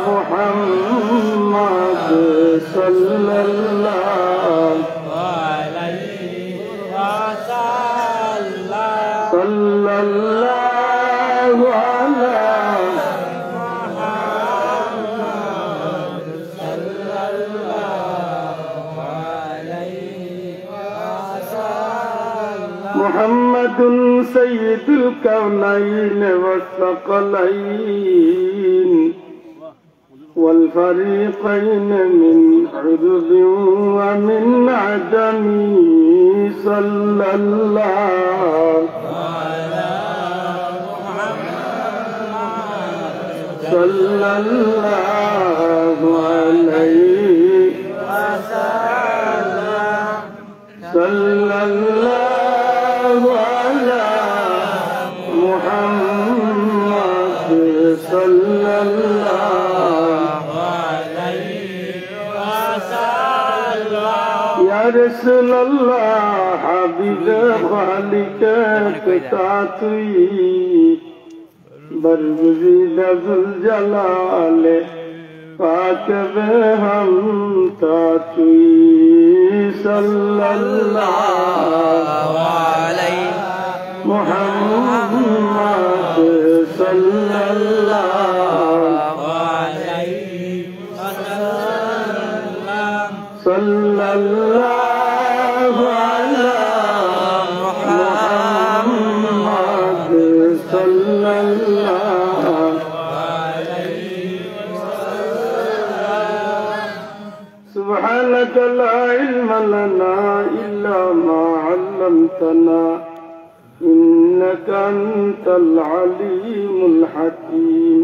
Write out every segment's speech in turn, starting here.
محمد صلى الله عليه وسلم صلى الله على محمد صلى الله عليه وسلم محمد سيد الكونين والثقلين والفريقين من عرب ومن عجم صلى الله على محمد صلى الله عليه وسلم صلى الله على محمد صلى الله يا رسول الله حبيب خالق تاتوي برگزید ذل جلال پاک ہم تاتوی صلی اللہ علیہ محمد صلی اللہ علیہ وسلم صلی اللہ علی محمد صلی اللہ سبحانك لا علم لنا إلا ما علمتنا إنك أنت العليم الحكيم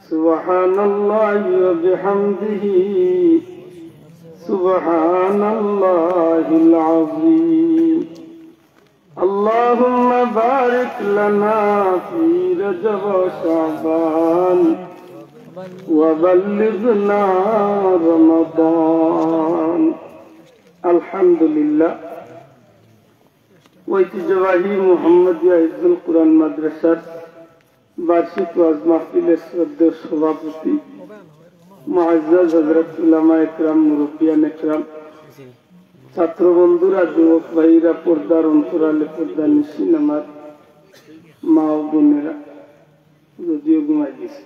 سبحان الله وبحمده سبحان الله العظيم اللهم بارك لنا في رجب وشعبان وبلغنا رمضان الحمد لله ঐতিহ্যবাহী মুহাম্মদিয়া হিফজুল কুরআন মাদ্রাসার বার্ষিক ওয়াজ মাহফিলের শ্রদ্ধেয় সভাপতি মুআজ্জাজ হযরত উলামা ইকরাম মুরব্বিয়ান ইকরাম ছাত্র বন্ধুরা যুবক ভাইরা পর্দার অন্তরালে পর্দা নিশিন আমার মা ও বোনেরা যদিও ঘুমাই গেছে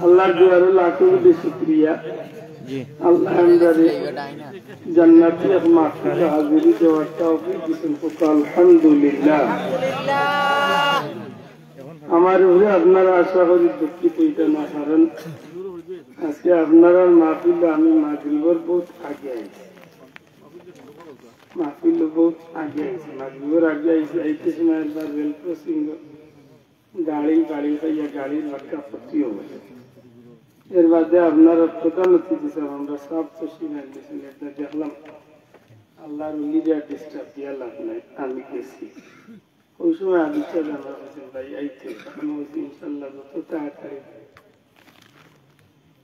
আল্লাহর দুয়ারে লাখো কোটি শুকরিয়া আল্লাহ আমাদের জান্নাতি এক মাহফিল হাজিরি দেওয়ার তৌফিক দিয়েছেন আলহামদুলিল্লাহ আমার উপরে আপনারা আশা করি দুঃখিত এটা না কারণ আজকে আপনারা মাহফিলে আমি মাগরিবের বহুত আগে আইছি মাহফিল বহুত আগে আইছি মাগরিবের আগে আইছি আইতে সময় একবার রেল ক্রসিং গাড়ি খাইয়া গাড়ির ধাক্কা পড়তে হবে এর বাদে আপনারা প্রধানমন্ত্রী দিয়েছেন আমরা সব খুশি হয়ে গেছেন এটা দেখলাম আল্লাহর উলিরা ডিস্টার্ব দিয়া লাভ নাই আমি গেছি ওই সময় আদিত্য জানা বলছেন ভাই আইতে তখন বলছি ইনশাল্লাহ যত তাড়াতাড়ি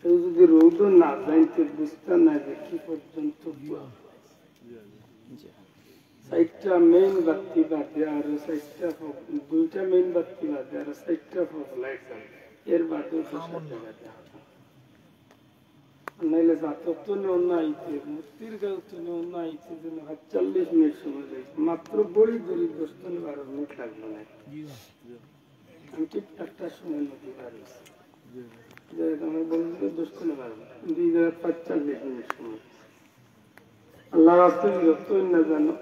কেউ যদি রৌদ না যাইতে বুঝতে না যে কি পর্যন্ত চারটা মেইন বাতি বাদে আরো দুইটা মেইন বাতি বাদে আরো চারটা লাইট এর বাদেও জায়গাতে নাইলে জাতক তো অন্য আইতে মূর্তির গাছ তো অন্য আইতে যেন ৪০ মিনিট সময় লাগছে মাত্র বড়ি দরিদ্র ১২ মিনিট লাগবে না আমি ঠিক ১টার সময় নদী পারছি আমার বন্ধুকে ১০ কিন্তু এই জায়গায় ৪৫ মিনিট সময় আল্লাহ রাস্তা যতই না জানো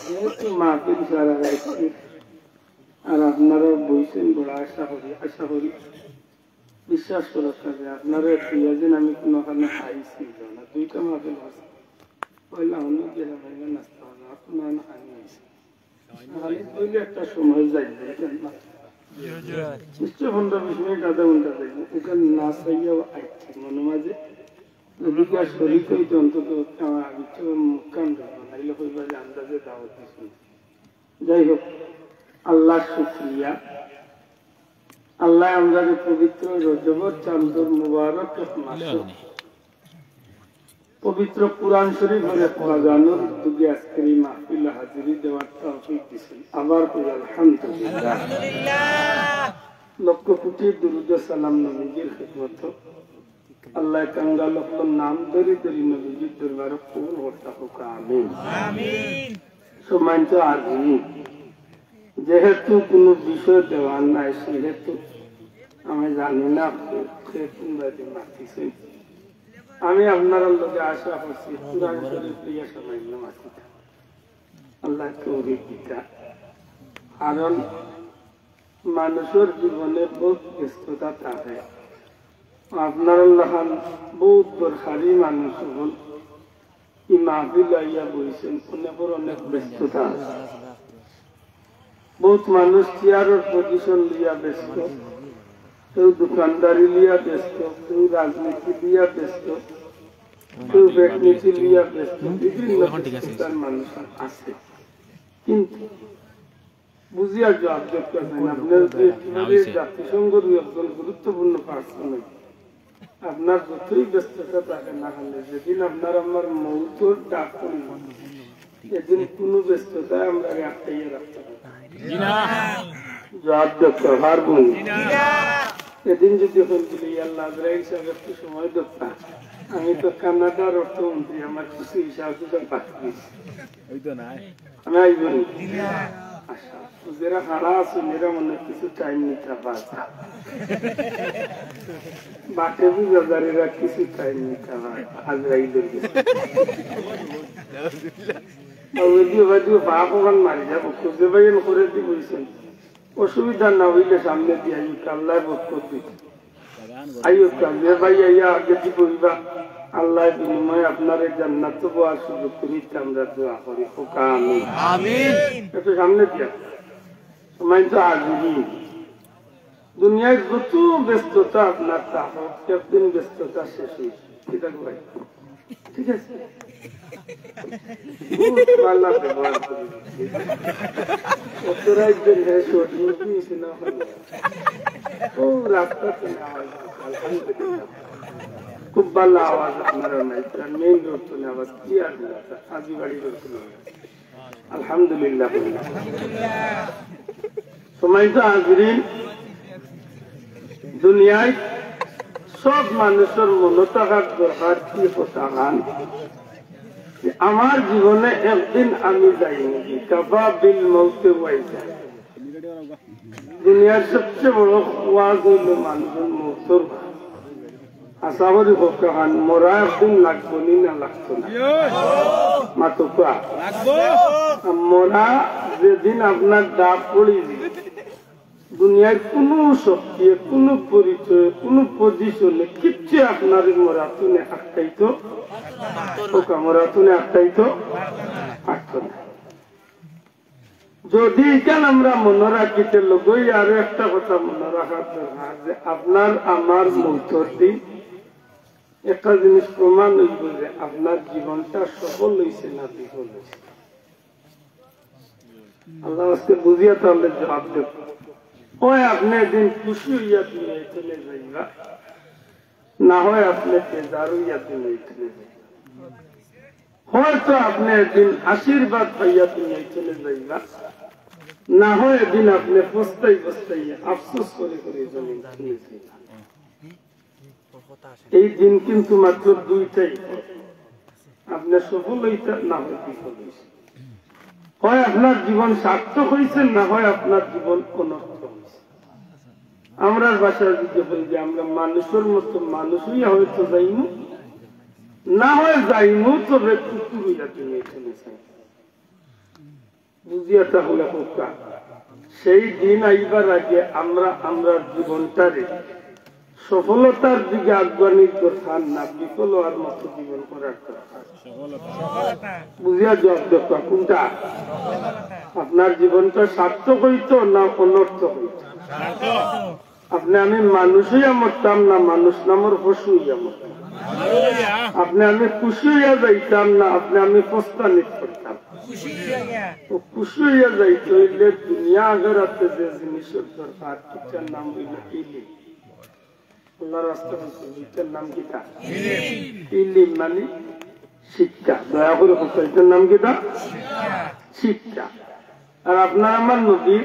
যেহেতু মাহফিল সারা রাখছি আর আপনারা বইছেন বড় আশা করি বিশ্বাস করার কাজে আপনারা প্রিয়জন আমি কোনোখানে খাইছি না দুইটা মাহফিল আছে পয়লা অন্য গেলাম নাস্তা হলো আপনার খানি হয়েছে খালি বইলে একটা সময় যাই নিশ্চয় ১৫-২০ মিনিট আধা ঘন্টা যাইব ওখানে না চাইয়াও আইছি মনে মাঝে নদীকে শরীর হইতে অন্তত মুখান বানাইলে হইবা যে আন্দাজে দাওয়াত দিচ্ছি যাই হোক আল্লাহ শুকরিয়া আল্লাহ আমাদের পবিত্র রজব চাঁদর মুবারক মাস পবিত্র কুরআন শরীফের কোরআনের উদ্যোগে আজকের এই মাহফিলে হাজিরি দেওয়ার তৌফিক দিয়েছেন। আবার কই আলহামদুলিল্লাহ। লক্ষ কোটি দুরূদ ও সালাম নবীজির খিদমত। আল্লাহ কাঙ্গা লক্ষ নাম ধরে ধরে নবীজির দরবারে কবুল করতে হোক, আমিন আমিন। সম্মানিত হাজিরিন, যেহেতু কোনো বিষয় দেওয়ার নাই সেহেতু আমি জানি না আমি আপনার লোকে আশা করছি কুরআন শরীফ দিয়ে সামান্য মাতিটা আল্লাহ তৌফিক দিতা। কারণ মানুষের জীবনে বহুত ব্যস্ততা থাকে, আপনার আল্লাহ বহুত দরকারি মানুষ হল এই মাহফিল আইয়া বইছেন, অনেকের অনেক ব্যস্ততা আছে। বহুত মানুষ চেয়ারের পজিশন লিয়া ব্যস্ত, কেউ দোকানদারি লিয়া ব্যস্ত, কেউ রাজনীতি লিয়া ব্যস্ত, কেউ ব্যক্তি লিয়া ব্যস্ত, বিভিন্ন ব্যস্ততার মানুষ আছে। কিন্তু বুঝিয়া জবাব দেখতে চান আপনার জাতিসংঘের একজন গুরুত্বপূর্ণ পার্সন, আপনার যতই ব্যস্ততা থাকে না হলে যেদিন আপনার আমার মৌতর ডাক করি এদিন কোনো ব্যস্ততায় আমরা আটকাইয়া রাখতে পারি জবাব দেখতে পারব। এদিন যদি আল্লাহ হিসাবে একটু সময় দেখতাম, আমি তো কানাডার অর্থমন্ত্রী, আমার কিছু হিসাব পাঠিয়ে আমি আইব আচ্ছা যারা হারা আছে এরা মনে কিছু টাইম নিতে পারছে, বাকি বাজারেরা কিছু টাইম নিতে পারে আজরাইলের বাপন মারি যাবো খুঁজে বাইন করে দিয়ে বলছেন অসুবিধা না হইলে সামনে দিয়ে আইয়ুক আল্লাহ বরকত দিতে আইয়ুক যে ভাই আইয়া আগে দিয়ে বইবা আল্লাহ বিনিময়ে আপনার জান্নাত পাওয়ার সুযোগ করিতে আমরা দোয়া করি খোকা আমিন। একটু সামনে দিয়া সময় তো হাজিরিন, দুনিয়ায় যত ব্যস্ততা আপনার তা হোক একদিন ব্যস্ততা শেষ হয়েছে, ঠিক আছে? খুব ভালো আওয়াজ আপনারা নাই, মেইন রোড চলে আওয়াজ ক্লিয়ার হাজিবাড়ি রোড চলে আলহামদুলিল্লাহ। সময় তো হাজিরিন, দুনিয়ায় সব মানুষের মনে থাকার দরকার কি কথা গান আমার জীবনে একদিন আমি যাই নাকি কাফা বিল মৌতে ওয়াইজা। দুনিয়ার সবচেয়ে বড় ওয়াজ হইল মানুষের মৌতর আশাবাদী ভক্তান মরা একদিন লাগবো নি না লাগতো না মাতুকা মরা যেদিন আপনার ডাক পড়ি দুনিয়ার কোন শক্তি কোন পরিচয় কোন পজিশনে কিচ্ছু আপনার মরাতুনে আটকাইতো মরাতুনে আটকাইতো পারতো না। যদি কেন আমরা মনে রাখিতে লগই আরো একটা কথা মনে রাখার দরকার যে আপনার আমার মৌতর দিন একটা জিনিস প্রমাণ হইব যে আপনার জীবনটা সফল হয়েছে না বিফল হয়েছে। আল্লাহ আজকে বুঝিয়া তাহলে জবাব দেব। ওই আপনি একদিন খুশি হইয়া তুমি চলে যাইবা, না হয় আপনি বেজার হইয়া তুমি চলে যাইবা, হয়তো আপনি একদিন আশীর্বাদ পাইয়া তুমি চলে যাইবা, না হয় একদিন আপনি পস্তাই পস্তাইয়া আফসোস করে করে চলে যাইবা। এই দিন কিন্তু মাত্র দুইটাই, আপনি সফল হইতে না হয় বিফল হয়েছে, হয় আপনার জীবন সার্থক হয়েছে না হয় আপনার জীবন অনর্থক হয়েছে। আমরা বাসায় যদি বলি যে আমরা মানুষের মতো মানুষই হয়তো যাইমু, না হয় যাইমু তবে কুকুর হইয়া তুমি চলে যাই। বুঝিয়া তাহলে হোকা সেই দিন আইবার আগে আমরা আমরা জীবনটারে সফলতার দিকে আগ্রহী দরকার না বিফল হওয়ার মতো জীবন করার দরকার। বুঝিয়া জব দরকার কোনটা আপনার জীবনটা সার্থক হইতো না অনর্থক হইতো। আপনি আমি মানুষ হইয়া মরতাম না মানুষ নামের পশু হইয়া মরতাম, আপনি আমি খুশি হইয়া যাইতাম না আপনি আমি প্রস্তানিত করতাম। খুশি হইয়া যাইতে হইলে দুনিয়া আগেরাতে যে জিনিসের দরকার এটার নাম হইল ইলিম। আল্লাহ রাস্তা বলছে এটার নাম কিটা ইলিম, মানে শিক্ষা। দয়া করে এটার নাম কি? শিক্ষা। আর আপনার আমার নবী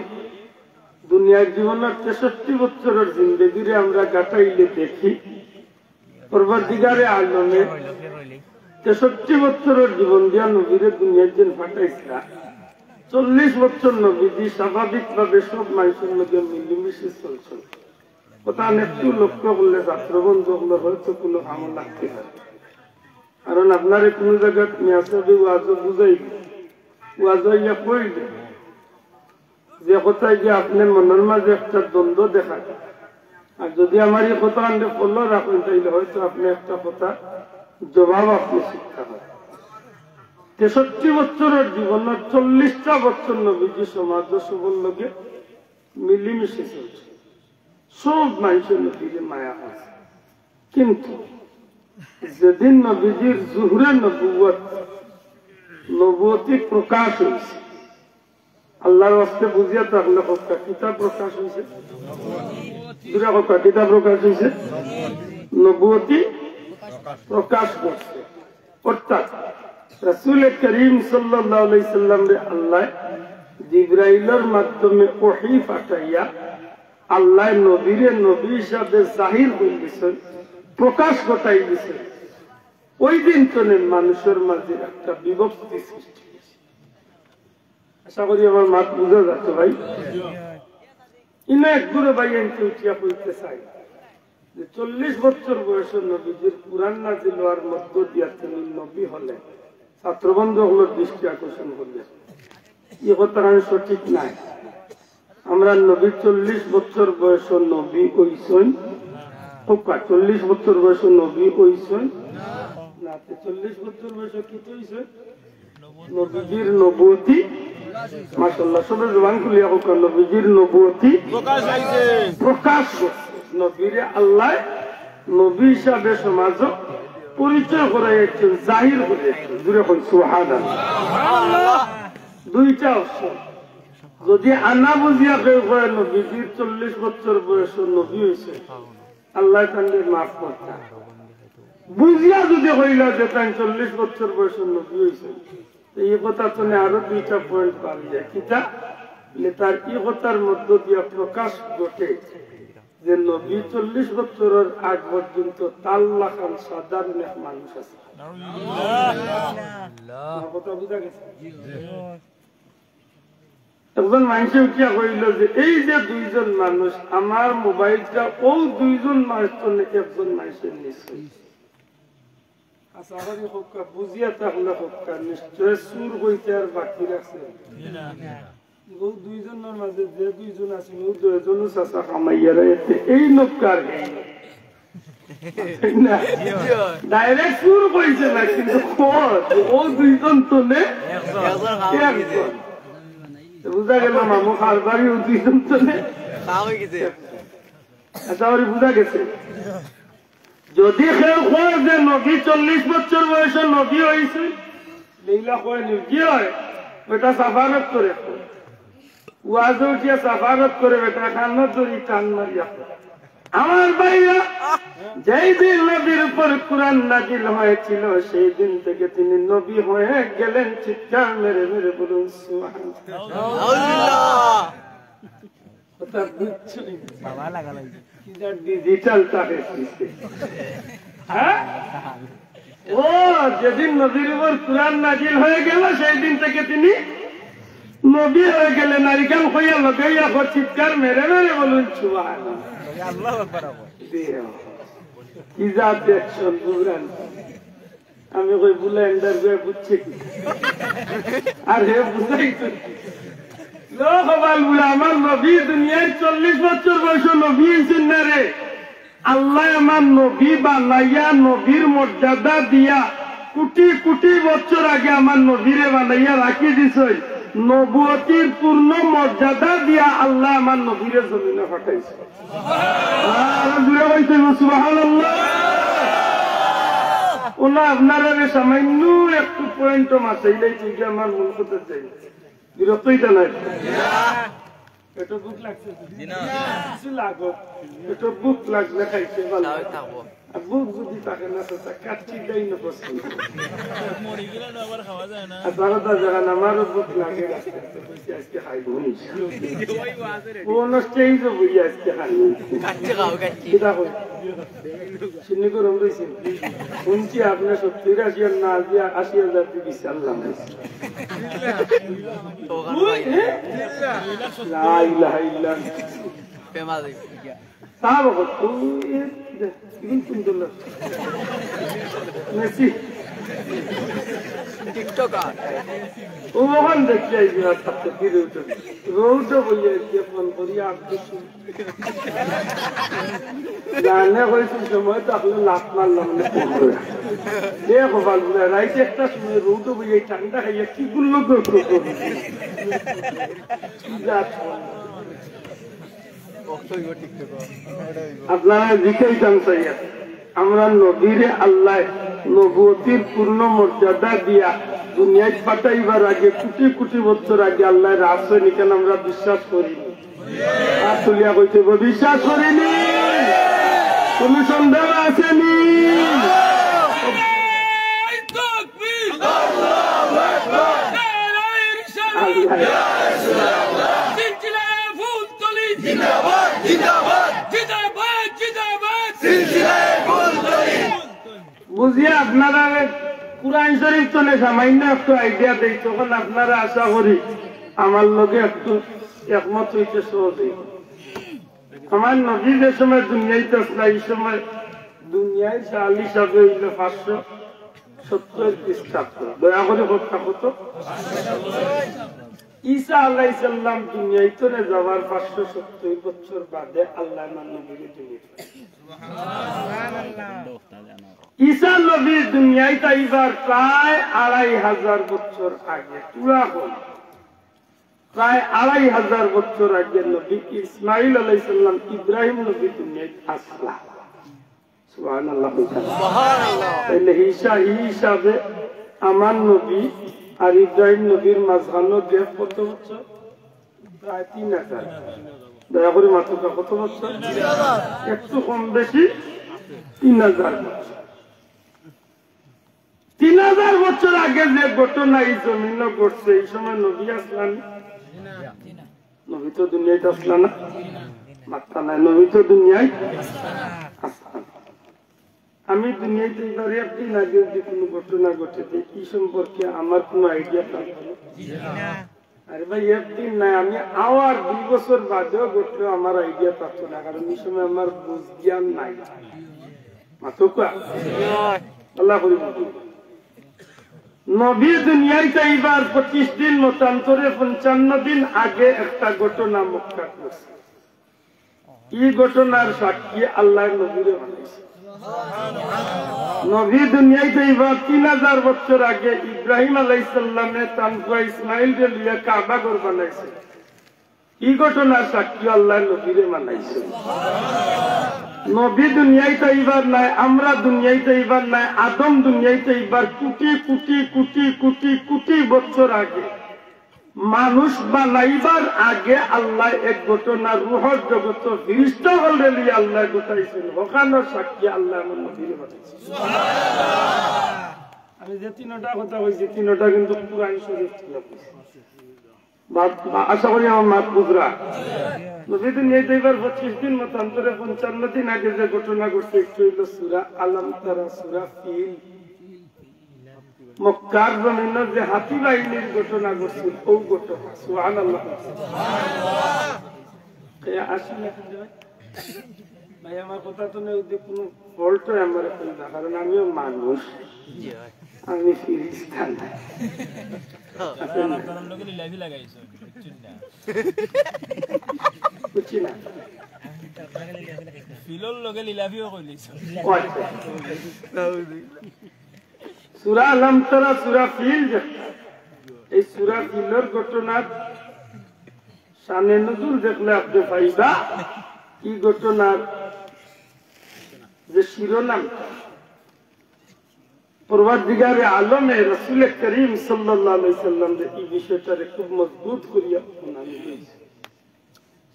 দুনিয়ার জীবনের 63 বছরের জিন্দগিরে আমরা কাটাইলে দেখি পরবর্তীকারে আলমে 63 বছরের জীবন দিয়া নবীরে দুনিয়ার জন্য ফাটাইছিল। 40 বছর নবীজি স্বাভাবিক ভাবে সব মানুষের মধ্যে মিলেমিশে চলছেন। কথা একটু লক্ষ্য করলে ছাত্র বন্ধু হলে হয়তো কোনো আমল লাগতে পারে। কারণ আপনার কোনো জায়গায় মেয়াসবে ওয়াজ বুঝাইবে, ওয়াজ হইয়া কইলে যে কথায় যে আপনি মনের মাঝে একটা দ্বন্দ্ব দেখায়, আর যদি আমার এই কথা আপনি ফলো রাখেন তাইলে হয়তো আপনি একটা কথা জবাব আপনি শিক্ষা হয়। 63 বছরের জীবনের 40টা বছর নবীজি সমাজ সবল লোকে মিলিমিশে চলছে, সব মানুষের নবীরে মায়া আছে। কিন্তু যেদিন নবীজির জুহরে নবুয়তি প্রকাশ হয়েছে, আল্লাহর হস্তে বুঝিয়া থাকলে কথা কিতাব প্রকাশ হয়েছে, দুটা কথা কিতাব প্রকাশ হয়েছে, নবুয়তি প্রকাশ করছে। অর্থাৎ রাসূল করিম সাল্লাল্লাহু আলাইহি সাল্লামরে আল্লাহ জিবরাইলের মাধ্যমে ওহী পাঠাইয়া আল্লাহ নবীরে নবী হিসাবে জাহির করে দিয়েছেন, প্রকাশ ঘটাই দিয়েছেন। ওই দিন তো মানুষের মাঝে একটা বিভক্তি সৃষ্টি হয়েছে। আশা করি আমার মাত বুঝা যাচ্ছে ভাই। ইনা এক দূরে ভাই এনকে উঠিয়া পড়তে চাই যে 40 বছর বয়সের নবীজির কুরআন নাযিল হওয়ার মধ্য দিয়া তিনি নবী হলেন। ছাত্রবন্ধুগুলোর দৃষ্টি আকর্ষণ করলেন এই কথা সঠিক নাই। আমরা নবী 40 বছর বয়সের নবী হইছেন, 40 বছর বয়সের নবী হইছেন না, 40 বছর বয়সে কি হইছে? নবীজির নবুয়তি, মাশাআল্লাহ সবে জবান খুলিয়া হোক, নবীজির নবুয়তি প্রকাশ করছে। নবীরে আল্লাহ নবী হিসাবে সমাজ পরিচয় করাইছেন, জাহির করেছেন। দূরে কই সুবহানাল্লাহ। দুইটা অপশন। যদি আনা বুঝিয়া কেউ কয় নবীজির 40 বছর বয়সের নবী হয়েছে, আল্লাহ তাদের মাফ করতে। বুঝিয়া যদি হইল যে তাই 40 বছর বয়সের নবী হয়েছে, এই কথা শুনে আরো দুইটা পয়েন্ট পাওয়া যায়। কিতা তার এই কথার মধ্য দিয়া প্রকাশ ঘটে যে নবী 40 বছরের আগ পর্যন্ত তাল্লা খান সাধারণ এক মানুষ আছে। কথা বুঝা গেছে? একজন মানুষে উঠিয়া কইল যে এই যে দুইজন মানুষ, আমার মোবাইলটা ও দুইজন মানুষ একজন মানুষের নিশ্চয়। বুঝিয়া থাকলে হকা নিশ্চয় সুর হইতে আর বাকি রাখছে। দুইজনের মাঝে যে দুইজন আছে দুইজনও চাষা কামাইয়া রয়েছে এই নৌকার ডাইরেক্ট সুর কইছে না, কিন্তু ও দুইজন তোলে একজন। বুঝা গেল মামু খারবারি ও দুইজন তোলে। আচ্ছা বুঝা গেছে। যদি কেউ কয় যে নবী 40 বছর বয়সে নবী হয়েছে, লীলা কয় নির্জি হয়, ওটা সাফারত করে ওয়াজে উঠিয়া সাফারত করে বেটা কান্নার দড়ি টান মারিয়া। আমার ভাইরা, যেই দিন নবীর উপর কুরআন নাযিল হয়েছিল সেই দিন থেকে তিনি নবী হয়ে গেলেন। চিৎকার মেরে মেরে বলুন সুবহানাল্লাহ। কথা বুঝছো? ডিজিটাল ও যেদিন নবীর উপর কুরআন নাযিল হয়ে গেল সেই দিন থেকে তিনি নবী হয়ে গেলেন। নারিকেল হইয়া লগাইয়া চিৎকার মেরে মেরে বলুন সুবহানাল্লাহ। কি যা দেখছেন বুঝলেন? আমি কই বুলেন্ডার বুঝছি আর হে বুঝাইতো আমার নবী দুনিয়ায় 40 বছর বয়স নবী হয়েছেন না রে। আল্লাহ আমার নবী বানাইয়া নবীর মর্যাদা দিয়া কোটি কোটি বছর আগে আমার নবীরে বানাইয়া রাখি দিছে। নবুয়তির পূর্ণ মর্যাদা দিয়া আল্লাহ আমার নবীরে জমিনে পাঠাইছে। সুবহানাল্লাহ। ওনা আপনারা সামান্য একটু পয়েন্ট মাসাইলেই তুই আমার মূল কথা চাই। বিরক্তইটা নাই? বুক লাগছে, বুক লাগলে খাইছে ভালো। বুক যদি থাকে না সেটা কাচ্চি দেয় না পছন্দ আমারও বুক লাগে আজকে খাইব কোন স্টেজ বই আজকে খাইব শুনি গরম রয়েছে শুনছি আপনার 70,000 না 80,000 দিবি সাল্লাম ওখান দেখি ফিরে উঠে রৌদ্র বইয়া ফোন করি আপনি জানে হয়েছিল সময় তো আপনার লাভ মারলাম দেখো ভালো রাইতে একটা সময় রৌদ্র বইয়া ঠান্ডা খাইয়া কি গুলো আপনারা জিজ্ঞাসা চাইয়া আমরা নবীরে আল্লাহ নবুয়তির পূর্ণ মর্যাদা দিয়া দুনিয়ায় পাঠাইবার আগে কোটি কোটি বছর আগে আল্লাহ আসেনি কেন আমরা বিশ্বাস করিনি তুলিয়া কইতে বিশ্বাস করিনি কোন সন্দেহ আসেনি বুঝিয়ে আপনারা কুরআন শরীফ চলে সামান্য একটু আইডিয়া দেই তখন আপনারা আশা করি আমার লগে একটু একমত হইতে সহজ আমার নবী যে সময় দুনিয়াইতে আসলে এই সময় দুনিয়ায় সাল হিসাবে হইল 570 খ্রিস্টাব্দ দয়া করে কথা কত ঈসা আলাইহিস সালাম দুনিয়াইতে যাওয়ার 570 বছর বাদে আল্লাহ নবীকে দুনিয়াতে ঈসা নবী দুনিয়ায় তাইবার প্রায় 2500 বছর আগে পুরা হল প্রায় 2500 বছর আগে নবী ইসমাইল আলাইহিস সালাম ইব্রাহিম নবী দুনিয়ায় আসলা সুবহানাল্লাহ সুবহানাল্লাহ তাহলে ঈসা হিসাবে আমার নবী আর ইব্রাহিম নবীর মাঝখানে গ্যাপ কত বছর প্রায় 3000 দয়া করে মাত্র কত বছর একটু কম বেশি 3000 বছর 3000 বছর আগে যে ঘটনা এই জমিন ঘটছে এই সময় নবী আসলাম নবী তো দুনিয়ায় আসলা না মাত্রা নাই নবী তো দুনিয়ায় আসলাম আমি দুনিয়াতে এবারে একদিন আগে যে কোনো ঘটনা ঘটেছে এই সম্পর্কে আমার কোনো আইডিয়া থাকবে আরে ভাই একদিন নাই আমি আওয়ার 2 বছর বাদেও ঘটলেও আমার আইডিয়া থাকতো না কারণ এই সময় আমার বুঝ জ্ঞান নাই মাত্র আল্লাহ করি নবী দুনিয়ায় এইবার 25 দিন মতান্তরে 55 দিন আগে একটা ঘটনা মক্কা করছে এই ঘটনার সাক্ষী আল্লাহ নবীরে বানাইছে নবী দুনিয়ায় এইবার 3000 বছর আগে ইব্রাহিম আলাইহিস সালামে তানফা ইসমাইল রে লিয়া কাবা ঘর বানাইছে এই ঘটনার সাক্ষী আল্লাহ নবীরে বানাইছে নবী দুনিয়ায় এইবার নাই আমরা দুনিয়ায় এইবার নাই আদম দুনিয়ায় এইবার কোটি কোটি কোটি কোটি কোটি বছর আগে মানুষ বানাইবার আগে আল্লাহ এক ঘটনা রুহর জগৎ ফিরিস্তা অলরেডি আল্লাহ ঘটাইছেন ওখানের সাক্ষী আল্লাহ আমার নবীরে বানাইছে আমি যে 3টা কথা কইছি 3টা কিন্তু কুরআন শরীফ ছিল আশা করি আমার মাত বুঝরা নবী দুনিয়ায় এইবার 25 দিন মতান্তরে 55 দিন আগে যে ঘটনা ঘটছে একটু হইল সূরা আলম তারা সূরা ফিল মক্কার জমিনে যে হাতি বাহিনীর ঘটনা ঘটছে ও ঘটনা সুবহানাল্লাহ আসলে ভাই আমার কথা তো নেই কোনো ফল্ট আমার না কারণ আমিও মানুষ আমি ফিরিস্তান সূরা আলম তারা সূরা ফিল এই সূরা ফিলের ঘটনার শানে নজুল দেখলে আপনি পাইবা এই ঘটনার যে শিরোনাম পরওয়ারদিগারে আলমে রাসূল করিম সাল্লাল্লাহু আলাইহি সাল্লাম এই বিষয়টারে খুব মজবুত করিয়া নাম দিয়েছে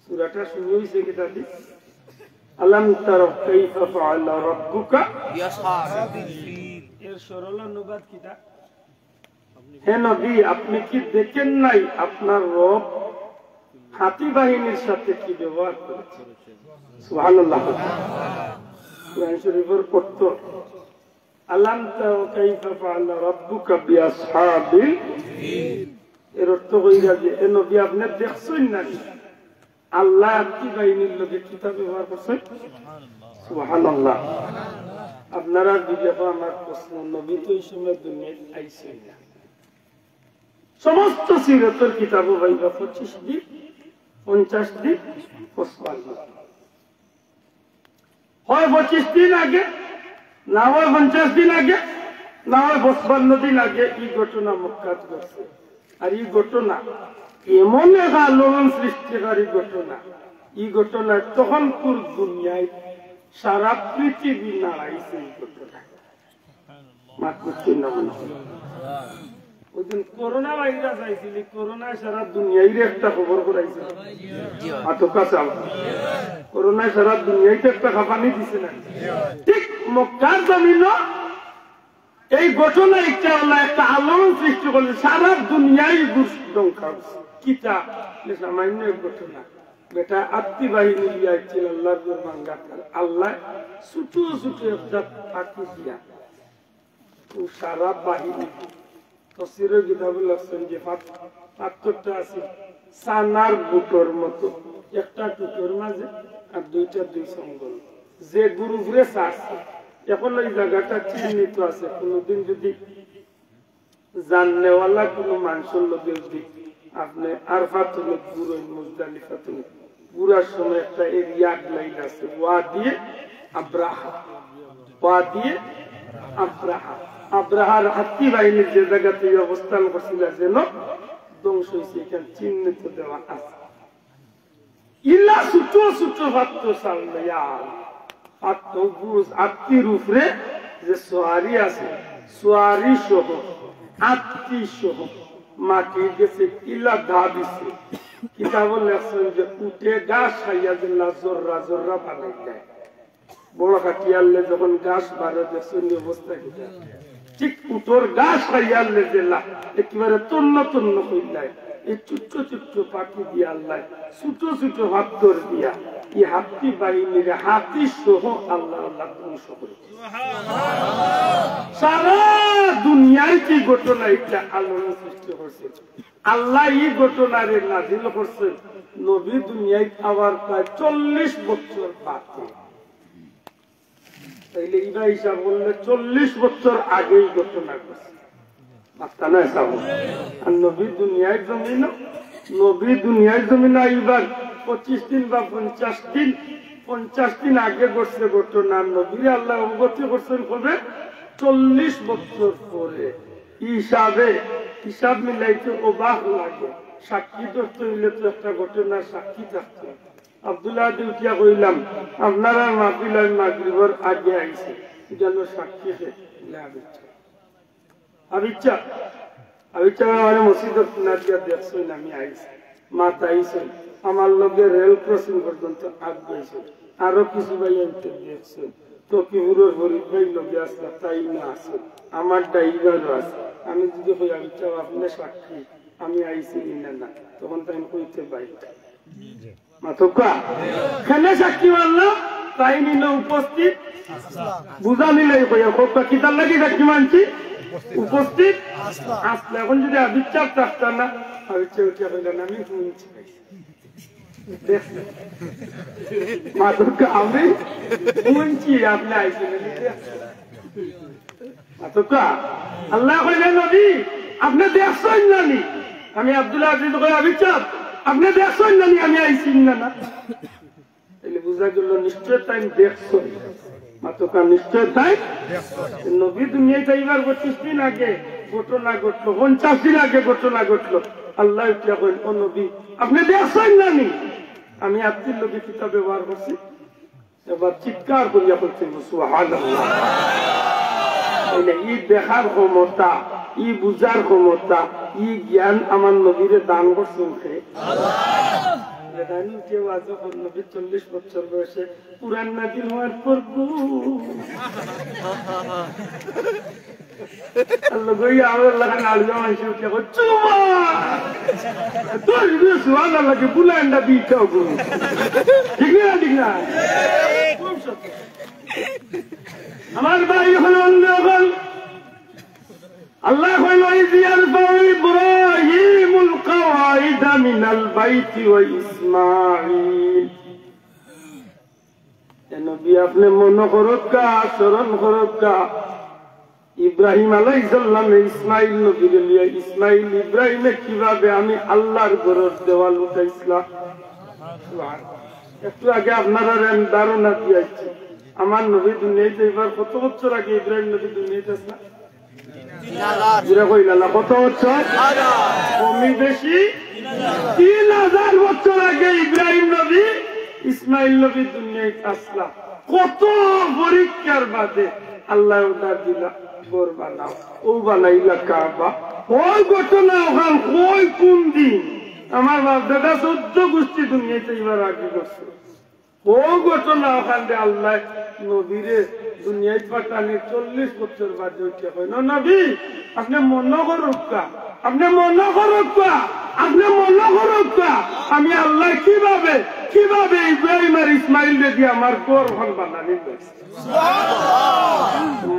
সূরাটা শুরু হইছে কিটা দি আলাম তারা কাইফা ফাআলা রাব্বুকা বিআসহাবিল ফিল। এর সরল অনুবাদ কিটা? হে নবী, আপনি কি দেখেন নাই আপনার রব হাতি বাহিনীর সাথে কি ব্যবহার করেছে? সুবহানাল্লাহ। কোরআন শরীফের পড়ত আলাম তারা কাইফা ফাআলা রাব্বুকা বিআসহাবিল ফিল। এর অর্থ হইয়া যে হে নবী, আপনি দেখছেন নাকি আল্লাহ হাতি বাহিনীর লোকে কিতাব ব্যবহার করছেন? সুবহানাল্লাহ। আপনারা বিবেক আমার প্রশ্ন, নবী তো এই সময় দুনিয়ায় আইছেন না। সমস্ত সিরতের কিতাব ভাইবা 25 দিন, 50 দিন, 55 হয় 25 দিন আগে, না হয় 50 দিন আগে, না হয় 55 দিন আগে এই ঘটনা মক্কাত ঘটছে। আর এই ঘটনা এমন এক আলোড়ন সৃষ্টিকারী ঘটনা, এই ঘটনা তখন পুর দুনিয়ায় সারা পৃথিবী নাড়াইছে। এই ঘটনা মাত্র 3 নম্বর। ওই দিন করোনা ভাইরাস আইছিল, করোনায় সারা দুনিয়ায় একটা খবর করাইছে। করোনায় সারা দুনিয়ায় একটা খাপানি দিছে না। ঠিক মক্কার জমিন এই ঘটনা একটা হলো একটা আলোড়ন সৃষ্টি করলে সারা দুনিয়ায় ধ্বংস। কিতা সামান্য ঘটনা, বেটা আত্মী বাহিনী দিয়েছিল আল্লাহ আল্লাহ ছোট ছোট একটা পাখি দিয়া সারা বাহিনী তফসিরের কিতাবে লিখছেন যে পাথরটা আছে সানার বুটোর মতো, একটা টুটোর মাঝে আর দুইটা দুই সঙ্গল, যে গুরু ঘুরে আছে। এখন এই জায়গাটা চিহ্নিত আছে। কোনদিন যদি জাননেওয়ালা কোন মানুষের লোকের দিক আপনি আরফা তুলে পুরো মুজদালিফা তুলে পুরার সময় একটা এরিয়া লাইন আছে, ওয়া দিয়ে আব্রাহা, ওয়া দিয়ে আব্রাহা। আব্রাহার হাতি বাহিনীর যে জায়গাতে অবস্থান করছিল যেন ধ্বংস হয়েছে, এখানে চিহ্নিত দেওয়া আছে। ইলা ছোট ছোট ভাত্ত সামনে আত্মীর উপরে যে সোয়ারি আছে, সোয়ারি সহ আত্মী সহ মাটি গেছে, ইলা ধা দিছে। কিতাব লেখছেন যে উঠে গাছ খাইয়া দিল্লা জোররা জোররা বানাই দেয়। বড় কাটিয়ালে যখন গাছ বাড়ে দেখছেন অবস্থা কিনা, ঠিক উঠোর গাছ খাইয়ালে দিল্লা একেবারে তন্ন তন্ন হয়ে যায়। এই ছোট্ট ছোট্ট পাখি দিয়া আল্লাহ ছোট ছোট হাতর দিয়া এই হাতি বাহিনীর হাতি সহ আল্লাহ আল্লাহ ধ্বংস করেছে। সারা দুনিয়ায় কি ঘটনা একটা আলোড়ন সৃষ্টি করছে। আল্লাহ এই ঘটনারে নাজিল করছেন নবী দুনিয়ায় আবার প্রায় 40 বছর বাদে। তাইলে ইবা হিসাব বললে 40 বছর আগেই ঘটনা ঘটছে। আর নবী দুনিয়ায় জমিন, নবী দুনিয়ায় জমিন এইবার 25 দিন বা 50 দিন আগে ঘটছে ঘটনা। নবীর আল্লাহ অবগত করছেন কবে? 40 বছর পরে। হিসাব মিলাইতে অবাক লাগে। সাক্ষী ধরতে হইলে তো একটা ঘটনার সাক্ষী থাকতো। আব্দুল্লাহ উঠিয়া কইলাম আপনারা মাহফিল মাগরিবের আগে আইছে, যেন সাক্ষী আমার মসজিদের পুনারিয়া দেখছেন আমি আইছি, মাতা আইছেন আমার লগে রেল ক্রসিং পর্যন্ত আগ গেছেন, আরো কিছু ভাই আনতে দেখছেন, তকিবুরের হরিফ ভাই লগে আসলে তাই না আছে, আমার ড্রাইভারও আছে। আমি যদি কই আমি চাও আপনার সাক্ষী আমি আইছি না না, তখন তাই কইতে পাই মাথকা খেলে সাক্ষী মানলো তাই নিল উপস্থিত, বুঝা নিলে কিতার লাগে সাক্ষী মানছি উপস্থিত আসলে। এখন যদি আবিচ্ছাপ থাকতাম না, আবিচ্ছা উঠিয়া কইলেন আমি শুনছি মাথকা আমি শুনছি আপনি আইসেন। মাথকা আল্লাহ কইলেন নবী আপনি দেখছেন নানি? আমি আব্দুল্লাহ আবিচ্ছাপ আপনি দেখছেন নানি আমি আইসি না না? তাহলে বুঝা গেল নিশ্চয় তাই দেখছো। মাতকা নিশ্চয় তাই নবী দুনিয়ায় যাইবার 25 দিন আগে ঘটনা ঘটলো, 50 দিন আগে ঘটনা ঘটলো। আল্লাহ উঠিয়া কইল ও নবী আপনি দেখছেন নানি আমি আত্মীর লোকে কিতাব ব্যবহার করছি? এবার চিৎকার করিয়া করছেন সুবহানাল্লাহ। ই দেখার ক্ষমতা, ই বুঝার ক্ষমতা, ই জ্ঞান আমার নবীরে দান করছেন। বেদানি কেউ আজ নবী 40 বছর বয়সে পুরান নাদিল হওয়ার পর আল্লাহ গই আমার লাগা নালিয়া মাইছে কে চুমা তোর সুবহান আল্লাহ কে বুলান্ডা বিটাও গো ঠিক না খুব সত্য আমার ভাই হলো অন্যগণ আল্লাহ কইলো ইয়ারফাউ ইব্রাহিমুল কওয়াইদা মিনাল বাইতি ওয়া ইসমাঈল এ নবী আপনি মনে করকা স্মরণ করকা ইব্রাহিম আলাইহিস সালাম ইসমাঈল নবীর লিয়া ইসমাঈল ইব্রাহিমে কিভাবে আমি আল্লাহর ঘরের দেওয়াল উঠাইছিলাম একটু আগে আপনারা ধারণা দিয়েছি আমার নবী দুনিয়াতে এবার কত বছর আগে ইব্রাহিম নবী দুনিয়াতে আসলা কত বছর কমি বেশি 3000 বছর আগে ইব্রাহিম নবী ইসমাইল নবী দুনিয়াতে আসলা কত পরীক্ষার বাদে আল্লাহ ওটা দিলা ঘর বানাও ও বানাইলা কাবা ওই ঘটনা ওখান ওই কোন দিন আমার বাপ দাদা 14 গোষ্ঠী দুনিয়াতে এবার আগে করছে ও ঘটনা ওখান আল্লাহ নবীরে দুনিয়ায় পাঠানি 40 বছর বাদে উঠে হয় না নবী আপনি মনে করুকা আপনি মনে করুকা আপনি মনে করুকা আমি আল্লাহ কিভাবে ইব্রাহিম আর ইসমাইল দিয়ে আমার ঘর ওখান বানানি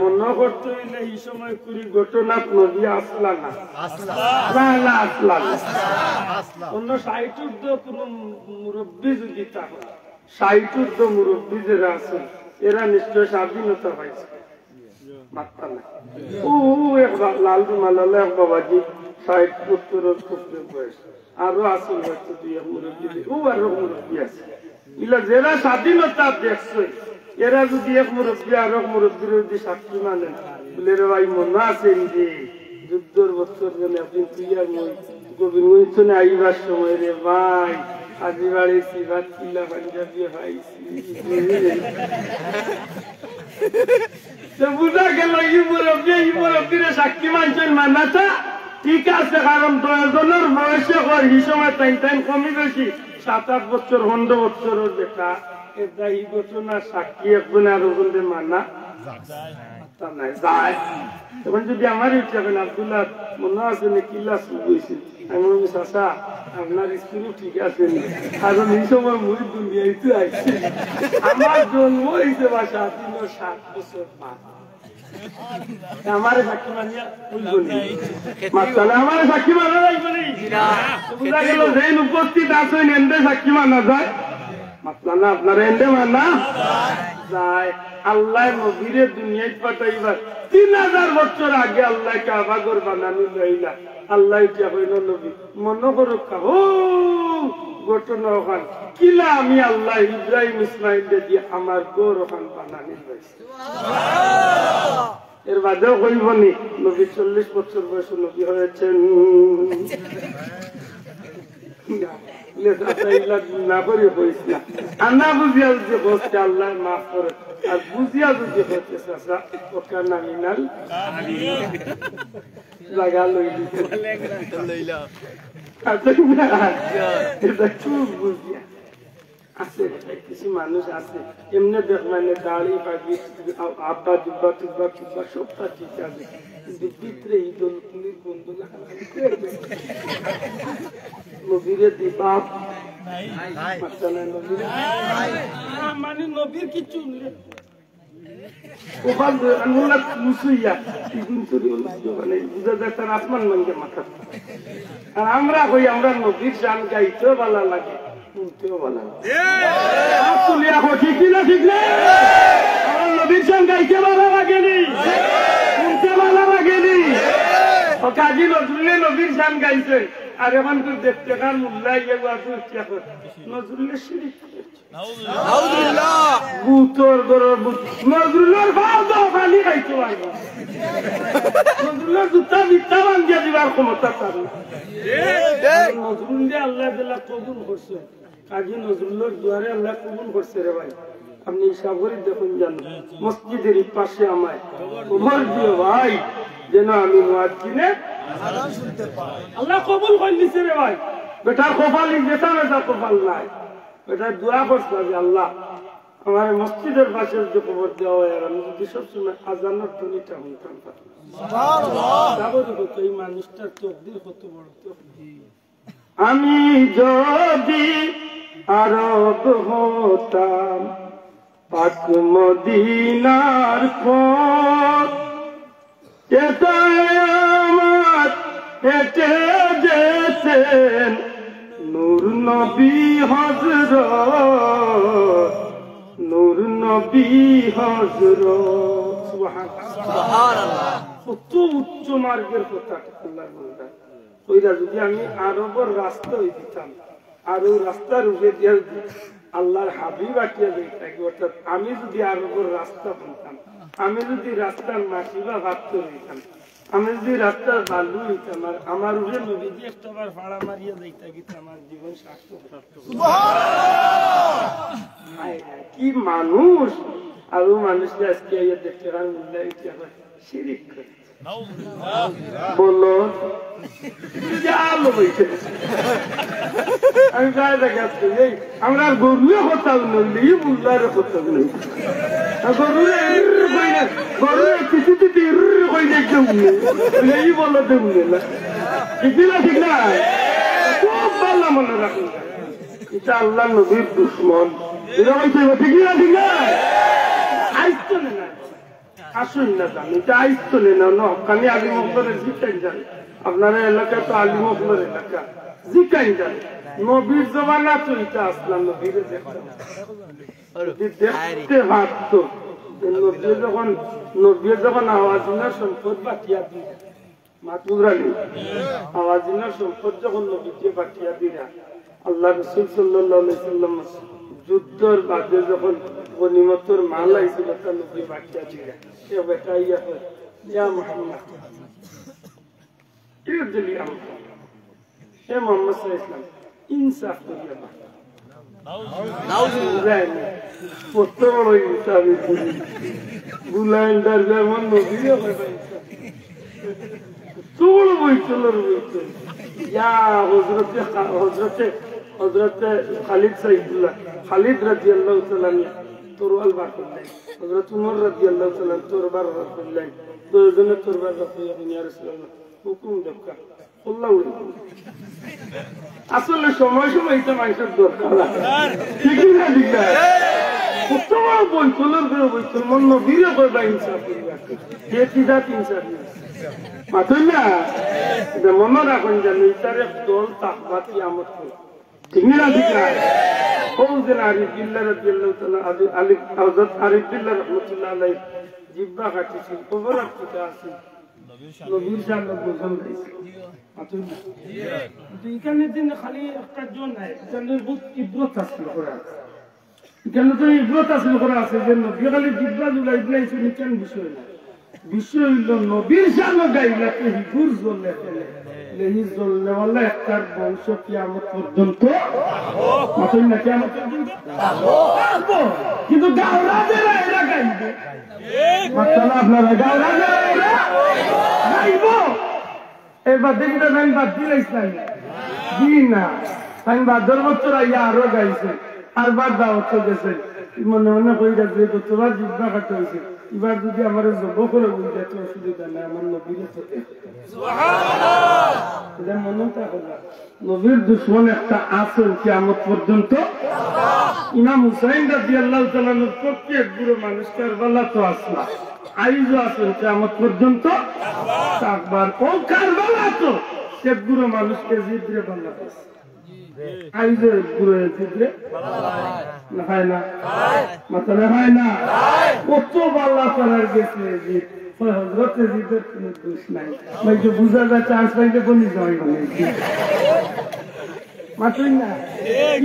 মনে করতে হইলে এই সময় করি ঘটনা নবী আসলা না আসলা অন্য 60 কোন মুরব্বী যদি থাকে 60 মুরব্বী যারা আছেন এরা নিশ্চয় স্বাধীনতা পাইছে মাত্রা না ও একবার লাল মালালে এক বাবাজি 60-70 খুবই বয়স আরো আসল হয়তো দুই মুরব্বী ও আরো মুরব্বী আছে এগুলা যারা স্বাধীনতা দেখছে এরা যদি এক মুরব্বী আর এক মুরব্বীর যদি সাক্ষী মানেন বলে রে ভাই মনে আছেন যে যুদ্ধর বছর জন্য আপনি তুই আর মই গোবিন্দনে আইবার সময় রে ভাই আজি বাড়িছি ভাত কিলা পাঞ্জাবি খাইছি বুঝা গেল এই মুরব্বীরে সাক্ষী মানছেন মানাটা ঠিক আছে কারণ 10 জনের বয়সে কর এই সময় টাইম কমই বেশি 7-8 বছর 15 বছরের দেখা এটা এই ঘটনা সাক্ষী এখন আর ওখানে মানা যায় তখন যদি আমার ইচ্ছা করেন আব্দুল্লাহ মনে আছে না কিল্লা শুয়েছিল আমি বলি চাচা আপনার স্ত্রী ঠিক আছে কারণ এই সময় মুই দুনিয়াতে আইছি আমার জন্ম হয়েছে বা 7 বছর আমার সাক্ষী মানিয়া মাত্র আমার সাক্ষী মানা যায় বলি বুঝা গেল যে উপস্থিত আছেন এন্ডে সাক্ষী মানা যায় মাত্র না আপনার এন্ডে মানা যায় আল্লাহ নবীরে দুনিয়ায় পাঠাইবার 3000 বছর আগে আল্লাহ কাবা ঘর বানানো লইলা আল্লাহ ইচ্ছা হইল নবী মনে করো ও ঘটনা ওখান কিলা আমি আল্লাহ ইব্রাহিম ইসমাইল দিয়ে আমার ঘর ওখান বানানি হয়েছে এর বাদেও কইবনি নবী 40 বছর বয়স নবী হয়েছেন না করে হইস না আন্না বুঝিয়া যদি বসছে আল্লাহ মাফ করে আর বুঝিয়া যদি হচ্ছে চাষা ওখান নামিনাল লাগা লইলা এটা খুব বুঝিয়া আছে কিছু মানুষ আছে এমনি দেখ মানে দাড়ি পাখি আব্বা জুব্বা টুব্বা টুব্বা সবটা ঠিক আছে কিন্তু ভিতরে ঈদল পুলির বন্ধু নবীরে দিবাপ মানে নবীর কিছু ওখান মুসুইয়া বুঝা যায় তার আসমান মানকে মাথা আর আমরা কই আমরা নবীর গান গাইতেও ভালো লাগে শুনতেও ভালো লাগে ঠিক না ঠিক না আমার নবীর গান গাইতে ভালো লাগেনি শুনতে ভালো লাগেনি কাজী নজরুলে নবীর গান গাইছে আর এখন তুই দেখতে গান উল্লাই নজরুলের শিরিক বুতর গরর বুত নজরুলের ভাও দাও খালি খাইতে পারবো নজরুলের জুতা মিথ্যা বান্ধিয়া দিবার ক্ষমতা তার নজরুল দিয়ে আল্লাহ দিল্লা কবুল করছে কাজী নজরুলের দুয়ারে আল্লাহ কবুল করছে রে ভাই আপনি হিসাব করে দেখুন জানো মসজিদের পাশে আমায় খবর দিও ভাই যেন আমি মুয়াজ্জিনে আল্লাহ কবুল করে নিছে রে ভাই বেটার কপালি যেটা বেটা কপাল নাই, বেটার দোয়া করছে যে আল্লাহ আমার মসজিদের পাশে যে কবর দেওয়া হয়, আর আমি যদি সবসময় আজানের ধ্বনিটা শুনতাম পারতাম। এই মানুষটার তকদির কত বড় তকদির। আমি যদি আরব হতাম পাক মদিনার পথ, এটাই আমার হেঁটে যেতেন নূর নবী হযরত, নূর নবী হযরত। সুবহানাল্লাহ। কত উচ্চ মার্গের কথা আল্লাহর বান্দা কইরা যদি আমি আরবের রাস্তা হই দিতাম, আর ওই রাস্তার উপরে দিয়ে আল্লাহর হাবিব আটিয়া যাইতাম, অর্থাৎ আমি যদি আরবের রাস্তা বলতাম, আমি যদি রাস্তার মাটি বা ভাবতে হইতাম, আমি যদি রাস্তার বালু হইতাম, আর আমার উপরে নবীজি একটা বার ভাড়া মারিয়া যাইতা গিয়ে আমার জীবন সার্থক। কি মানুষ! আর ও মানুষকে আজকে দেখতে পারেন শিরিক করে বললো আমি প্রায় দেখাচ্ছি আমরা গরুয়ে হতাম নইলে বুল্লার হতাম নেই, গরুয়ে কিছুতে এই বলো দেবুনে না, ঠিক না? ঠিক না? খুব ভালো মনে রাখুন, এটা আল্লাহ নবীর দুশ্মন। ঠিক না? ঠিক না? আইস না, আসুন না জানি এটা আইস চলে না, হকানি আলী মকবরের জিকাইন জানে। আপনারা এলাকায় তো আলী মকবর এলাকা, জিকাইন জানে নবীর জমানা তো এটা আসলাম নবীরে দেখতে ভাবতো। নবী যখন আওয়াজিনার সম্পদ বাটিয়া দিলা, মাতুরালি আওয়াজিনার সম্পদ যখন নবীকে বাটিয়া দিলা, আল্লাহ রাসূল সাল্লাল্লাহু আলাইহি সাল্লাম যুদ্ধের বাদে যখন গনিমতের মাল আইছিল তা নবী বাটিয়া দিলা, এ বেটা ইয়া ইয়া মুহাম্মদ ইরদিল ইয়া মুহাম্মদ, হে মুহাম্মদ সাল্লাল্লাহু আলাইহি ওয়াসাল্লাম ইনসাফ করিয়া বা কত বড় ইনসাফ বুলাইন্ডার যেমন নবী তোর বইচলের বইচল ইয়া হযরতে খালিদ সাইদুল্লাহ খালিদ রাদিয়াল্লাহু তাআলা তরওয়াল বার করলেন, হযরত উমর রাদিয়াল্লাহু তাআলা তরবার বার করলেন, দুইজনে তরবার রাখিয়া ইয়া রাসূলুল্লাহ হুকুম দক্কা আল্লাহ উড়ে। আসলে সময় সময় এটা মানুষের দরকার, ঠিক না? ঠিক না? কত বইচলের করে বইচল মন নবীরে কইবা ইনসাফ করিবা, যে কিদা ইনসাফ মাতুই না মনে রাখুন জানি এটার এক দল তাকবা কিয়ামত হবে, ঠিক না? ঠিক না? ফৌজেন আরিফ বিল্লাহ রাদিয়াল্লাহু তাআলা আলী হযরত আরিফ বিল্লাহ রাহমাতুল্লাহ আলাইহি জিব্বা কাটিছিল, কবরের পিতা আছে নবীর শানে গোসল গাইছে, মাতুই না? কিন্তু এখানে দিন খালি একটা জন নাই, এখানে বহুত ইবরত আছে করা, এখানে তো ইবরত আছে করা আছে যে নবী খালি জিব্বা জুলাই দিলাইছে, কেন বিষয় না, বিষয় হইল নবীর শানে গাইলা তো হিগুর জ্বলে ফেলে লেহি জ্বললে বলে একটার বংশ কিয়ামত পর্যন্ত, মাতুই না? কিয়ামত পর্যন্ত কিন্তু গাওরাদেরা এরা গাইবে, মাতালা আপনারা গাওরাদেরা এরা গাইব। এবার দেখতে আমি বাদ দিলাইছ না জি না, আমি বাদর বছর আইয়া আরো গাইছে, আর বার দাওয়াত গেছে, মনে মনে কই রাখবে গতবার জিব্বা কাটা হয়েছে, এবার যদি আমার জব করে বই যেত অসুবিধা নাই, আমার নবীর মনে থাকো না নবীর দুশ্মন একটা আসল কিয়ামত পর্যন্ত। ইমাম হুসাইন রাদিয়াল্লাহু তাআলার পক্ষে এক বুড়ো মানুষ কারবালা তো আসলা আইজও আসেন কিয়ামত পর্যন্ত একবার ও কারবালা তো এক বুড়ো মানুষকে জিদ্রে বাংলা আইজে বুড়ো জিদ্রে না হয় না, মাতালে হয় না, কত বাল্লা করার গেছে জিদ হযরতে জিদের কোনো দোষ নাই, ভাই যে বুঝা যায় চান্স পাইলে বলি যাই মাতুই না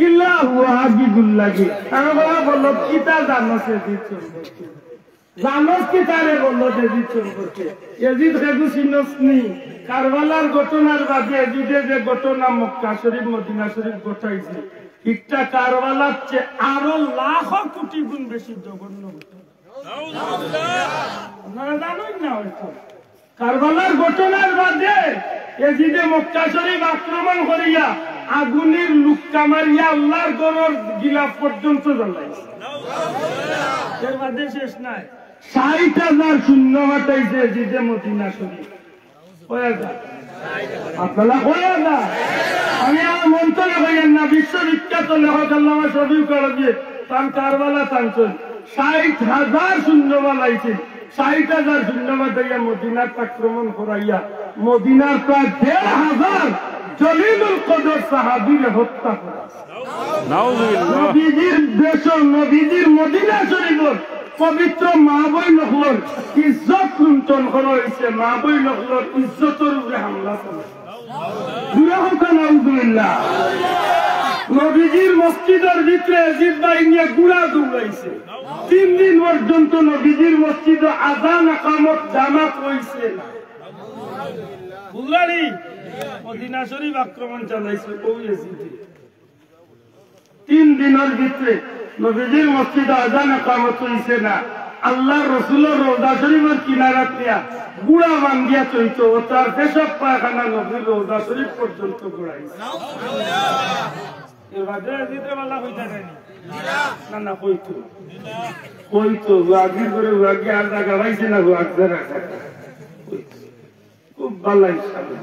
ইল্লা হুয়া হাবিবুল্লাহি। আমি বললো কিতা জানো সে জিদ সম্পর্কে, জানোস কি তারে বললো যে জিদ সম্পর্কে, এজিদ খেদু সিনসনি কারবালার ঘটনার বাদে এজিদে যে ঘটনা মক্কা শরীফ মদিনা শরীফ ঘটাইছে, একটা কারবালার চেয়ে আরো লাখ কোটি গুণ বেশি জঘন্য ঘটনা। আপনারা জানেন না হয়তো কারবালার ঘটনার বাদে এজিদে মক্কা শরীফ আক্রমণ করিয়া আগুনের লুক্কা মারিয়া আল্লাহর ঘরের গিলাফ পর্যন্ত জ্বলাইছে। এর মধ্যে শেষ নাই, 60,000 শূন্য মাটাইছে যে মদিনা শরীফ হয়ে যায়। আপনারা হয়ে যায়, আমি আমার মন্ত্রে হইয়েন না, বিশ্ববিখ্যাত লেখক আল্লামা শফিউল কলবি তার কারবালা টানছেন 60,000 শূন্য বানাইছেন। 60,000 শূন্য বানাইয়া মদিনার আক্রমণ করাইয়া মদিনার প্রায় 1,500 জলিলুল কদর সাহাবীরে হত্যা করেছে। নবীজির দেশ, নবীজির মদিনা শরীফের পবিত্র মা বই নকলর ইজ্জত লুণ্ঠন করা হয়েছে। মা বই নকলর ইজ্জতের উপরে হামলা করেছে। নবীজির মসজিদের ভিতরে এজিদ বাহিনী গুড়া দৌড়াইছে। 3 দিন পর্যন্ত নবীজির মসজিদে আযান ইকামত জামাত হইছে না। বুঝলানি মদিনা শরীফ আক্রমণ চালাইছে ওই এজিদে। 3 দিনের ভিতরে নবীজির মসজিদে আযান ইকামত হইছে না। আল্লাহর রাসূলের রওজা শরীফের কিনারা দিয়া গুড়া বান্ধিয়া চইতো, তার পেশাব পায়খানা নবীর রওজা শরীফ পর্যন্ত গুড়াইছে। এর বাদে এজিদে বালা হইতা যায়নি না? না কইতো কইতো আগের করে আগে আর জায়গা পাইছে না, আগের খুব ভালো হিসাবে।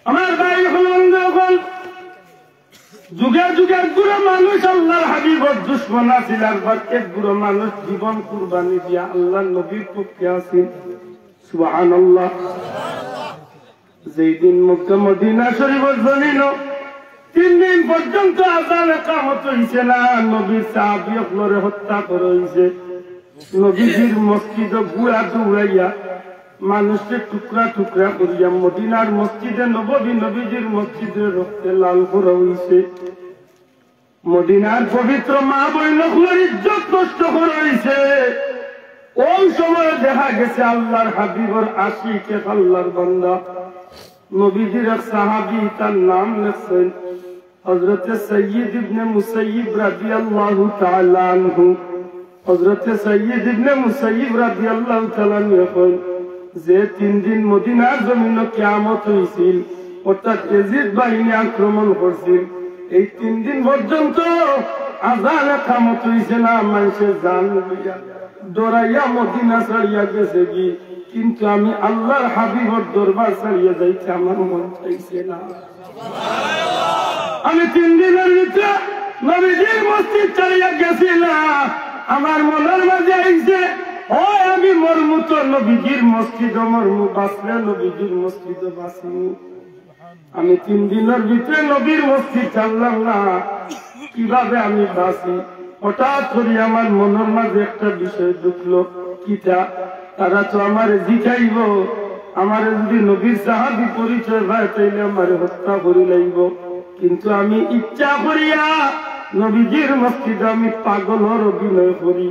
আমার ভাই হল যুগে যুগে গুরু মানুষ আল্লাহর হাবিবর দুশ্মন আছিল, আর প্রত্যেক গুরু মানুষ জীবন কুরবানি দিয়া আল্লাহর নবীর পক্ষে আছিল। সুবহানাল্লাহ। যেই দিন মক্কা মদিনা শরীফের জমিন 3 দিন পর্যন্ত আযান ইকামত হইছে না, নবীর সাহাবীগুলোরে হত্যা করা হইছে। নবীজির মসজিদে গুড়া দৌড়াইয়া মানুষকে টুকরা টুকরা করিয়া মদিনার মসজিদে নববী নবীজির মসজিদে রক্তে লাল করা হইছে। মদিনার পবিত্র মা বইনগুলোর ইজ্জত নষ্ট করা হইছে। ওই সময় দেখা গেছে আল্লাহর হাবিবর আশিকে আল্লাহর বান্দা নবীজির এক সাহাবী, তার নাম লেখছেন হযরত সৈয়দ ইবনে মুসাইয়িব রাদিয়াল্লাহু তাআলা আনহু। হযরত সৈয়দ ইবনে মুসাইয়িব রাদিয়াল্লাহু তাআলা আনহু যে 3 দিন মদিনার জমিনে কিয়ামত হইছিল, অর্থাৎ এজিদ বাহিনী আক্রমণ করছিল, এই 3 দিন পর্যন্ত আযান ইকামত হইছে না। মানুষের জান লইয়া ডরাইয়া মদিনা ছাড়িয়া গেছে কি, কিন্তু আমি আল্লাহর হাবিবর দরবার ছাড়িয়া যাইতে আমার মন চাইছে না। আমি 3 দিনের ভিতরে নবীজির মসজিদ ছাড়িয়া গেছিলাম, আমার মনের মাঝে আইছে ও আমি মরমু তো নবীজির মসজিদ মরমু, বাঁচলে নবীজির মসজিদ বাঁচমু। আমি 3 দিনের ভিতরে নবীর মসজিদ ছাড়লাম না, কিভাবে আমি বাঁচি? হঠাৎ করে আমার মনের মাঝে একটা বিষয় ঢুকলো, কিটা তারা তো আমার জিকাইব, আমার যদি নবীর সাহাবী পরিচয় হয় তাইলে আমার হত্যা করি লাইব। কিন্তু আমি ইচ্ছা করিয়া নবীজির মসজিদে আমি পাগলের অভিনয় করি,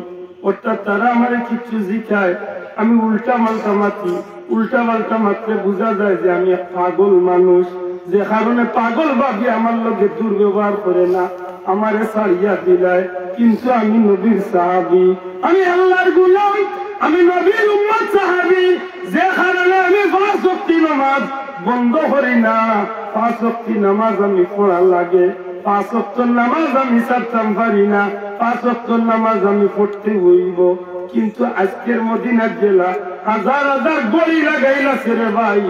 অর্থাৎ তারা আমার কিছু জিকায়, আমি উল্টা মাল্টা মাতি। উল্টা মাল্টা মাত্রে বোঝা যায় যে আমি এক পাগল মানুষ, যে কারণে পাগল ভাবি আমার লোকে দুর্ব্যবহার করে না, আমারে ছাড়িয়া দিলায়। কিন্তু আমি নবীর সাহাবী, আমি আল্লাহর গোলাম, আমি নবীর উম্মত সাহাবী, যে কারণে আমি 5 ওয়াক্ত নামাজ বন্ধ করি না। 5 ওয়াক্ত নামাজ আমি পড়া লাগে, 5 ওয়াক্ত নামাজ আমি ছাড়তাম পারি না, 5 ওয়াক্ত নামাজ আমি পড়তে হইব। কিন্তু আজকের মদিনার জেলা হাজার হাজার গড়ি লাগাইলাছে রে ভাই,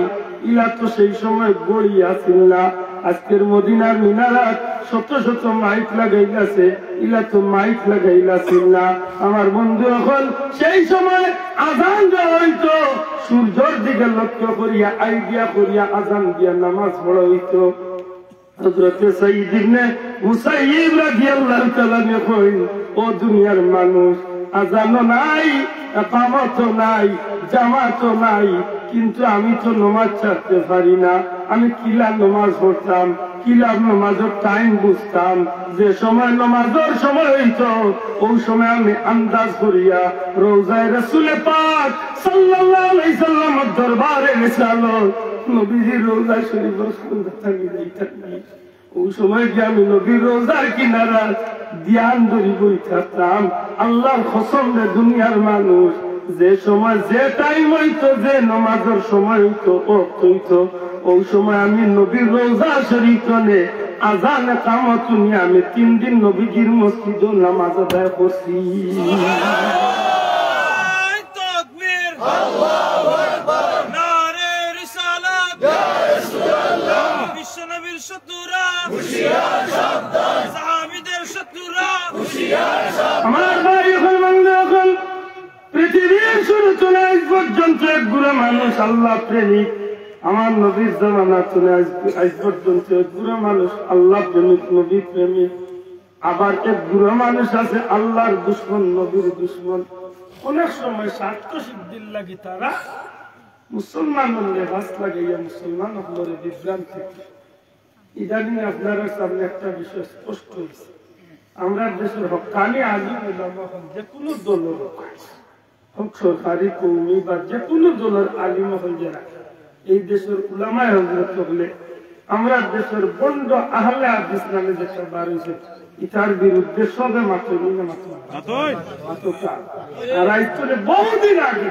ইলা তো সেই সময় গড়ি আসিল না। আজকের মদিনার মিনারাত শত শত মাইক লাগাইলাছে, ইলা তো মাইক লাগাইলাছিল না। আমার বন্ধু এখন সেই সময় আজান দেওয়া হইতো, সূর্যের দিকে লক্ষ্য করিয়া আইডিয়া করিয়া আজান দিয়া নামাজ পড়া হইতো। হযরত সৈয়দ ইবনে মুসাইয়িব রাদিয়াল্লাহু তাআলা কইন, ও দুনিয়ার মানুষ, আজানও নাই, ইকামতও নাই, জামাতও নাই, কিন্তু আমি তো নামাজ ছাড়তে পারি না। আমি কিলা নামাজ পড়তাম, কিলা নামাজের টাইম বুঝতাম, যে সময় নামাজের সময় হইতো ওই সময় আমি আন্দাজ করিয়া রওজায়ে রাসূল পাক সাল্লাল্লাহু আলাইহি সাল্লামের দরবারে গেছিলাম। নবীজির রওজা শরীফের সামনে থাকি যাইতাম, ওই সময় যে আমি নবীর রওজার কিনারা ধ্যান ধরি বই থাকতাম। আল্লাহর কসম রে দুনিয়ার মানুষ, যে সময় যে টাইম হইতো, যে নামাজের সময় হইতো, ওয়াক্ত হইতো, ওই সময় আমি নবীর রোজা শরীফে আজান কামত শুনি আমি 3 দিন নবীজির মসজিদে নামাজ আদায় করছি। তাকবীর, আল্লাহু আকবার, নারে রিসালাত, ইয়া রাসূলুল্লাহ, বিশ্বনবীর শত্রুরা হুঁশিয়ার সাবধান, সাহাবীদের শত্রুরা হুঁশিয়ার সাবধান। আমার ভাই এখন বন্ধু, এখন পৃথিবীর শুরু চলে আজ পর্যন্ত এক গুড়া মানুষ আল্লাহ প্রেমিক, আমার নবীর জামানা চলে আজ পর্যন্ত এক গুড়া মানুষ আল্লাহ প্রেমিক, নবী প্রেমিক। আবার এক গুড়া মানুষ আছে আল্লাহর দুশ্মন, নবীর দুশ্মন। অনেক সময় স্বার্থ সিদ্ধির লাগে তারা মুসলমান লেবাস লাগাইয়া মুসলমান হলরে বিভ্রান্তি। ইদানিং আপনারা সামনে একটা বিষয় স্পষ্ট হয়েছে, আমরা দেশের হকানি আলিম উলামা হল যে কোনো দলের হোক, সরকারি কৌমি বা যে কোনো দলের আলিম হল যারা, এই দেশের উলামায়ে হযরত হলে আমরা দেশের বন্ড আহলে হাদিস নামে যেটা বার হয়েছে, ইটার বিরুদ্ধে সবে মাত্র আর আইতলে বহুদিন আগে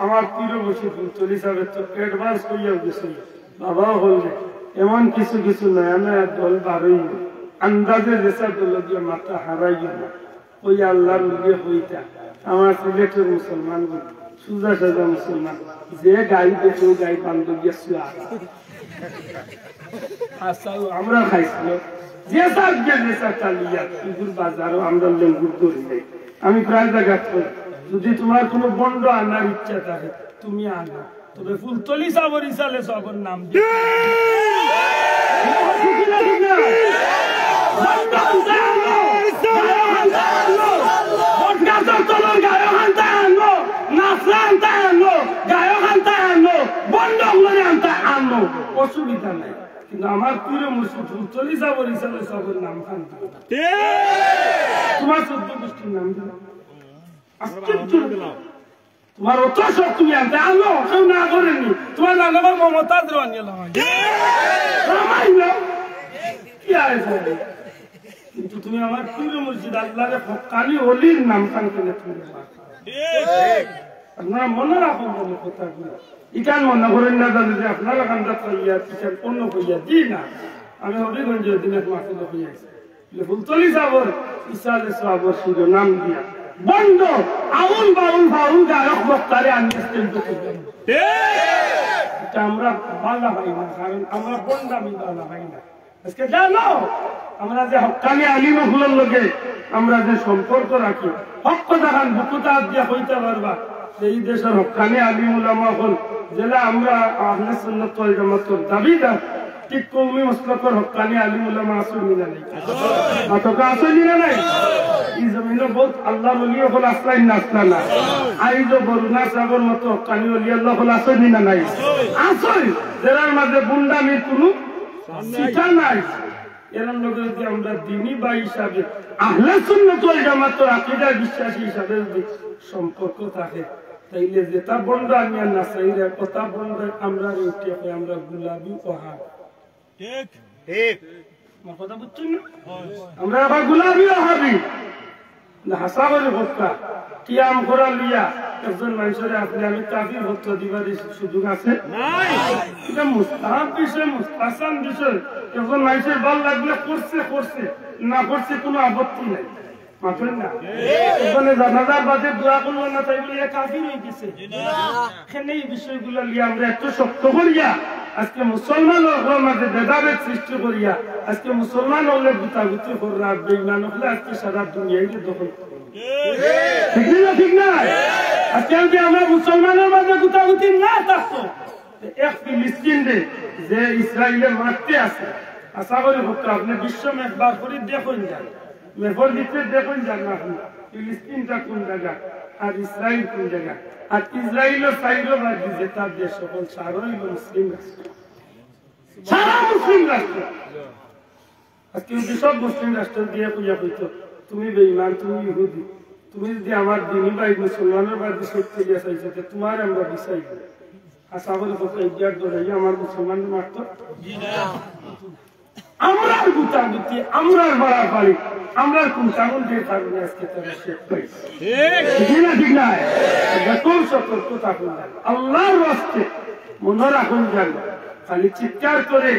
আমার প্রিয় বসে চলি সাহেব তো অ্যাডভান্স করিয়া গেছিল, বাবা হলে এমন কিছু কিছু নয়া নয়া দল বারই আন্দাজে যেসা দল দিয়ে মাথা হারাই না ওই আল্লাহর উলিয়ে হইতা। আমার সিলেটের মুসলমান সুজা সাজা মুসলমান যে গাই দেখে ওই গাই বান্ধবিয়া শুয়া আমরা খাইছিল যে সার যে সার চালিয়া ইঁদুর বাজারও আমরা লেঙ্গুর ধরি যাই। আমি প্রায় জায়গা যদি তোমার কোনো বন্ড আনার ইচ্ছা থাকে তুমি আনো, তবে ফুলতলি সাবর ইসালে সবর নাম অসুবিধা নাই, কিন্তু আমার প্রিয় মুর্শিদ ফুলতলি সাবর ইসালে সবর নাম খান তোমার 14 গোষ্ঠীর নাম দিলাম। তোমার অত সব তুমি আনতে আনো, কেউ না করেনি। তোমার নাম মমতাজ কিন্তু তুমি আমার প্রিয় মুর্শিদ আল্লাহরে হক্কানি ওলির নাম খান কেনে তুমি আপনারা মনে রাখুন কথাগুলো। ইটান মনে করেন না জানি যে আপনারা কান্দা কইয়া কিষান অন্য কইয়া দিই না। আমি হবিগঞ্জের দিনে মাসুদ হইয়াছি ফুলতলি সাবর ইসালে সাবর শিরোনাম দিয়া বন্ধ আউল বাউল ফাউল গায়ক বক্তারে আনস্টেন্ড করবেন। এটা আমরা বালা হয় না, কারণ আমরা বন্ডামি বালা হয় না। আজকে জানো আমরা যে হক্কানি আলিম হলের লগে আমরা যে সম্পর্ক রাখি, হক দেখান বুকুতা দিয়া হইতে পারবা এই দেশের হক্কানি আলিম উলামা হল যেটা আমরা আহলে সুন্নাত ওয়াল জামাতের দাবিদার, ঠিক কওমি মাসলাকের হক্কানি আলিম উলামা আসেনি না নাই? আতকা আসেনি না নাই? এই জমিনে বহুত আল্লাহর ওলি হল আসলাই না আসলা আইজো বরুণা সাগর মতো হক্কানি ওলি আল্লাহ হল আসেনি না নাই? আসই যার মাঝে বুন্ডামি কোনো শিক্ষা নাই। এর লগে যদি আমরা দ্বীনি বা হিসাবে আহলে সুন্নাত ওয়াল জামাতের আকীদা বিশ্বাসী হিসাবে যদি সম্পর্ক থাকে, তাইলে যেটা বন্ধ আমি আর নাসাইরা কথা বন্ধ আমরা উঠে আমরা গুলাবি ওহা ঠিক ঠিক কথা বুঝছেন না? আমরা আবার গুলাবি ওহাবি না হাসাবের হত্যা কিয়াম করা লিয়া একজন মানুষের আপনি আমি কাফির হত্যা দিবার সুযোগ আছে নাই। এটা মুস্তাহাব বিষয়, মুস্তাহসান বিষয়। একজন মানুষের ভাল লাগলে করছে করছে, না করছে কোনো আপত্তি নাই। মাত্রেন না ওখানে জানাজার বাদে দোয়া করলো না তাই বলে কাফির হয়ে গেছে। এখানে এই বিষয়গুলো নিয়ে আমরা এত শক্ত করিয়া আজকে মুসলমান মাঝে ভেদাভেদ সৃষ্টি করিয়া আজকে মুসলমান হলে গুতাগুতি করা বেঈমান হলে আজকে সারা দুনিয়ায় দখল ঠিক না? ঠিক না? আজকে যদি আমরা মুসলমানের মাঝে গুতাগুতি না থাকতো, এক ফিলিস্তিনে যে ইসরায়েলের মারতে আছে আশা করি হতো আপনি বিশ্ব একবার করে দেখুন যান, মেঘর ভিতরে দেখুন যান না আপনি ফিলিস্তিনটা কোন জায়গা আর ইসরায়েল কোন জায়গা। আর ইসরায়েলও সাইরও বাদ দিয়েছে তার দেশ সকল সারই মুসলিম রাষ্ট্র, সারা মুসলিম রাষ্ট্র। আজকে যদি সব মুসলিম রাষ্ট্র দিয়ে পূজা করতো তুমি বেঈমান, তুমি ইহুদি, তুমি যদি আমার দিনী বাই মুসলমানের বাদী সত্যি গিয়ে চাইছো তোমার আমরা বিচাই আশা করি ইতিহাস ধরে আমার মুসলমান মারত। আমরার গুতাগুতি, আমরার বাড়াবাড়ি, আমরার কোন কারণ দিয়ে কারণে আজকে তারা শেখ পাইছে ঠিক না? ঠিক না? কোন সতর্কতা করলেন আল্লাহর রাস্তে মনে রাখুন যান। খালি চিৎকার করে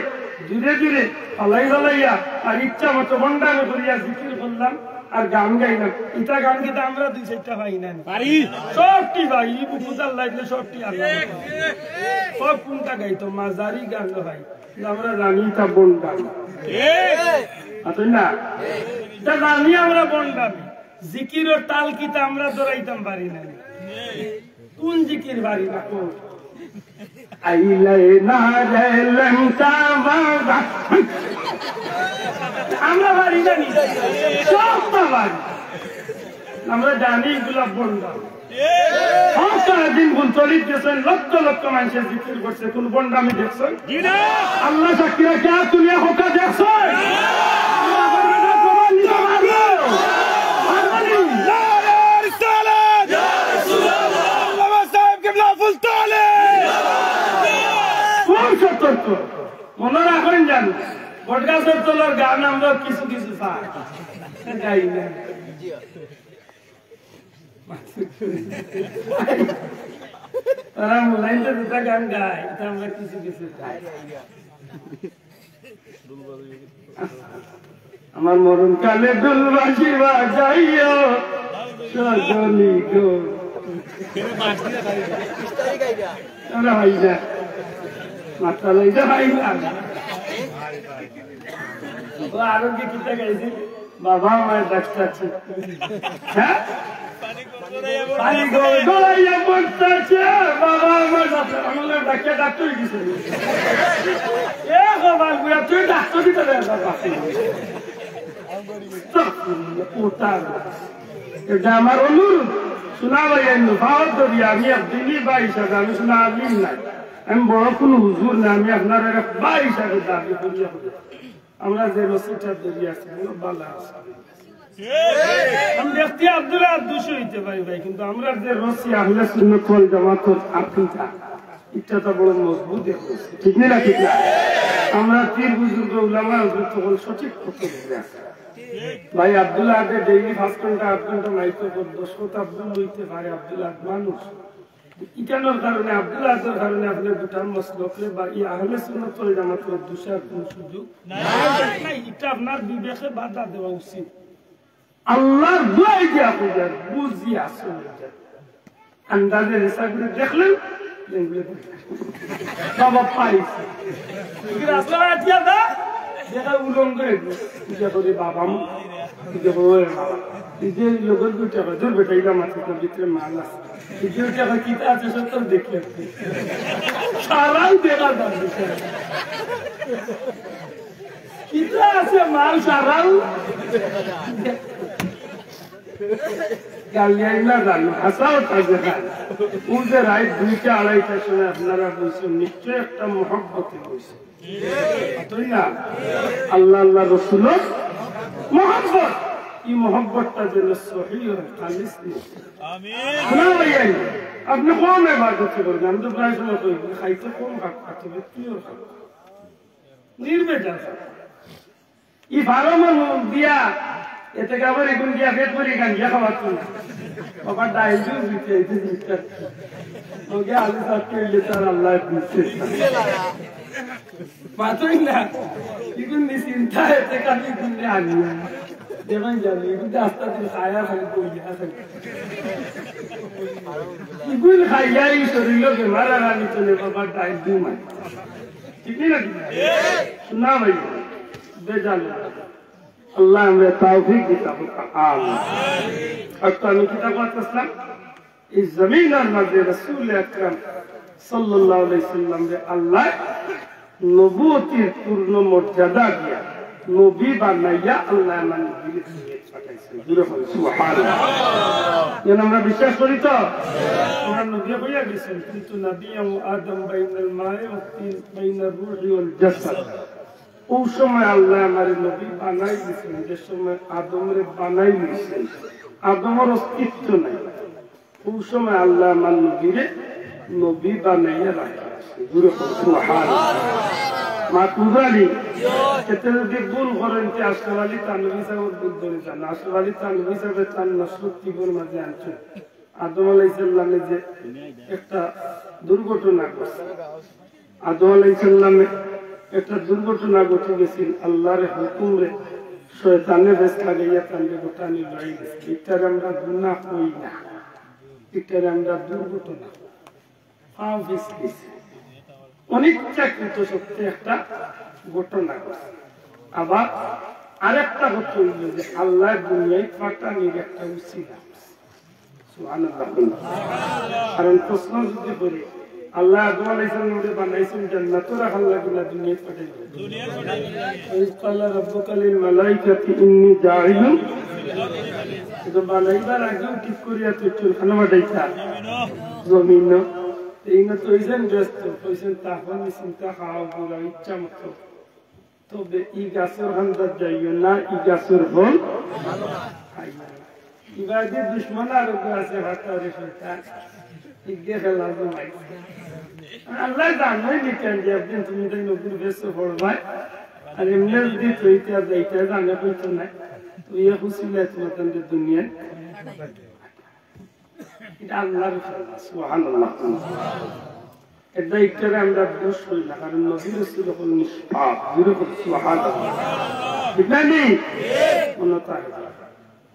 ধীরে ধীরে হলাই হলাইয়া আর ইচ্ছা মতো বন্ডানো করিয়া জিকির করলাম আর গান গাইলাম। এটা গান গীতা আমরা 2-4টা পাই না, সবটি ভাই পূজার লাইলে সবটি আল্লাহ সব কোনটা গাইতো মাজারি গান ভাই, আমরা জানি তা বন্ডান না, এটা জানি আমরা বন্ডান। জিকিরের তাল কিতা আমরা দৌড়াইতাম পারি না, কোন জিকির পারি না কোন আমরা বাড়ি জানি সবটা বাড়ি আমরা জানি এগুলা বন্ডা। সারাদিন চলিত গেছেন, লক্ষ লক্ষ মানুষের জিকির করছে, কোন বন্ডা আমি দেখছেন? আল্লাহ সাক্ষীরা কে তুলিয়া হোকা দেখছেন? মনে রাখেন জান বটগাছের তলার গান আমরা কিছু কিছু পাই গাই না, তারা মোলাইনটা দুটা গান গায়, এটা আমরা কিছু কিছু গাই। আমার মরণ কালে দুলবাসী বাজাইও সজনী গো, আমরা ভাই না মাত্রা লইতে ভাই না। ও আরোগ্য কিতা গাইছে, বাবা আমার ডাক্তারছে, হ্যাঁ পানি গলাইয়া পড়তেছে, বাবা আমার ডাক্তার, আমার ডাক্তার ডাক্তার গেছে এ বাবা গুয়া তুই ডাক্তার দিতে এটা আমার অনুরোধ শোনা ভাই ভাওয়ার ধরি আমি একদিনই বা হিসাবে আমি শোনা আমি নাই, আমি বড় কোনো হুজুর না, আমি আপনার বা হিসাবে দাবি করি। আমরা যে রসিদটা ধরি আছি ভালো আছে, আমি দেখতে আব্দুল্লাহ 200 হইতে পারি ভাই, কিন্তু আমরা যে রসি আহলে সুন্নাত ওয়াল জামাতের আকিদা এটা তো বড় মজবুত, ঠিক না ঠিক না? আমরা পীর বুজুর্গ উলামা হযরত তখন সঠিক কথা বলে আছে ভাই। আব্দুল্লাহ আগে ডেইলি 5 ঘন্টা 8 ঘন্টা মাইকে 10 কথা আব্দুল হইতে পারে, আব্দুল্লাহ মানুষ ইটানোর কারণে আব্দুল্লাহর কারণে আপনার দুটার মসলকলে বা এই আহলে সুন্নাত ওয়াল জামাতের দুশার কোন সুযোগ নাই, এটা আপনার বিবেকে বাধা দেওয়া উচিত। আল্লাহর দোয়াই দিয়া বুঝার বুঝিয়া শুনতে আন্দাজে হিসাব করে দেখলেন বাবা পাইছে রাস্তা দিয়া দা দেখা উলঙ্গ করে পূজা করে বাবা পূজা করে বাবা এই যে লোকের দুইটা ধর বেটাইলাম মাথার ভিতরে মাল আছে, এই যে টাকা কিতা আছে সব দেখে সারাই দেখা যাবে কিতা আছে মাল সারাও গালিয়াইলা জানো হাসাও তাজে খান উঠে রাত 2টা 2:30টার সময় আপনারা বলছেন নিশ্চয় একটা মহব্বতে বলছে, তাই না? আল্লাহ আল্লাহ রসুল মহব্বত, এই মহব্বতটা যেন সহিহ হয়, খালিস আপনি কোন ইবাদত করবেন? আমি তো প্রায় সময় কই খাইতে কোন খাতে তুইও খাব নির্বেজাল ই ভালো মন দিয়া এতে আবার এখন দিয়া পেট ভরি গান গিয়া খাওয়া তো বাবা ডাইল দিতে দিতে ওকে আলু সাথে তার আল্লাহ দিচ্ছে পাতই না এখন চিন্তা এতে কাটি দিলে আনি দেখেন যাবে কিন্তু আস্তে আস্তে খায়া খালি কই আছে ইগুল খাইয়াই শরীর বেমার আনি চলে বাবা ডাইল দিও মানে ঠিক না শোনা ভাই বেজাল আল্লাহ আমরা তৌফিক দিতা আমিন। আচ্ছা আমি কিতাব পড়তেছিলাম এই জমিনের মধ্যে রাসূল আকরাম সাল্লাল্লাহু আলাইহি সাল্লাম রে আল্লাহ নবুয়তির পূর্ণ মর্যাদা দিয়া নবী বানাইয়া আল্লাহ নবীকে পাঠাইছেন। জোরে বলেন সুবহানাল্লাহ। যেন আমরা বিশ্বাস করি তো আমরা নবী হইয়া গেছেন, কিন্তু নবী আদম বাইনাল মায়ে ওয়া তিন বাইনার রূহি ওয়াল জাসাদ। ওই সময় আল্লাহ আমার নবী বানাই দিয়েছেন, যে সময় আদমের বানাই দিয়েছেন আদমের অস্তিত্ব নাই, ওই সময় আল্লাহ আমার নবীরে নবী বানাইয়া রাখা। মা তুজালি এতে যদি ভুল করেন যে আশরাফ আলী থানভী সাহেবের ভুল ধরে যান, আশরাফ আলী থানভী সাহেবের তার নসরত টিপুর মাঝে আনছেন আদম আলাইহিস সালামে যে একটা দুর্ঘটনা করছে, আদম আলাইহিস সালামে একটা দুর্ঘটনা ঘটে গেছিল, আল্লাহর হুকুমে শয়তানের বেশ লাগাইয়া তান্ডে গোটানি লড়াই গেছে। এটার আমরা গুনাহ কই না, এটার আমরা দুর্ঘটনা পাও গেছি। অনিচ্ছাকৃত সত্যি একটা ঘটনা ঘটে। আবার আরেকটা কথা হইল যে আল্লাহ দুনিয়ায় পাঠানির একটা উসিলা। সুবহানাল্লাহ। কারণ প্রশ্ন যদি করি আল্লাহ আদম আলাইহিস সালামকে বানাইছেন জান্নাতে রাখার লাগি না দুনিয়ায় পাঠাইছেন? ওই ক্বালা রাব্বুকা লিল মালাইকাতি ইন্নী জাইলুন, এটা বানাইবার আগেও ঠিক করিয়া তো চুলখানা বানাইতা জমিন এই না তো হইছেন ব্যস্ত হইছেন, তখন চিন্তা খাওয়া পুরা ইচ্ছা মতো। তবে ই গাছের হান্দার যাইও না, ই গাছের ফল খাইও না। ইবাদের দুশ্মন আরো আছে হাতারে শয়তান ইগে খেলা জমাইছে। আল্লাহ জানোই নিতেন যে একদিন তুমি তাই নবীর বেশে পড়বাই, আর এমনি যদি তৈটা যাইতে জানে কইতো না তুই খুশিলে তোমার তাদের দুনিয়ায় এটা আল্লাহর খেলা। সুবহানাল্লাহ। এটা ইটারে আমরা দোষ করি না, কারণ নবীর রাসূল হল নিষ্পাপ। সুবহানাল্লাহ। ঠিক না নি?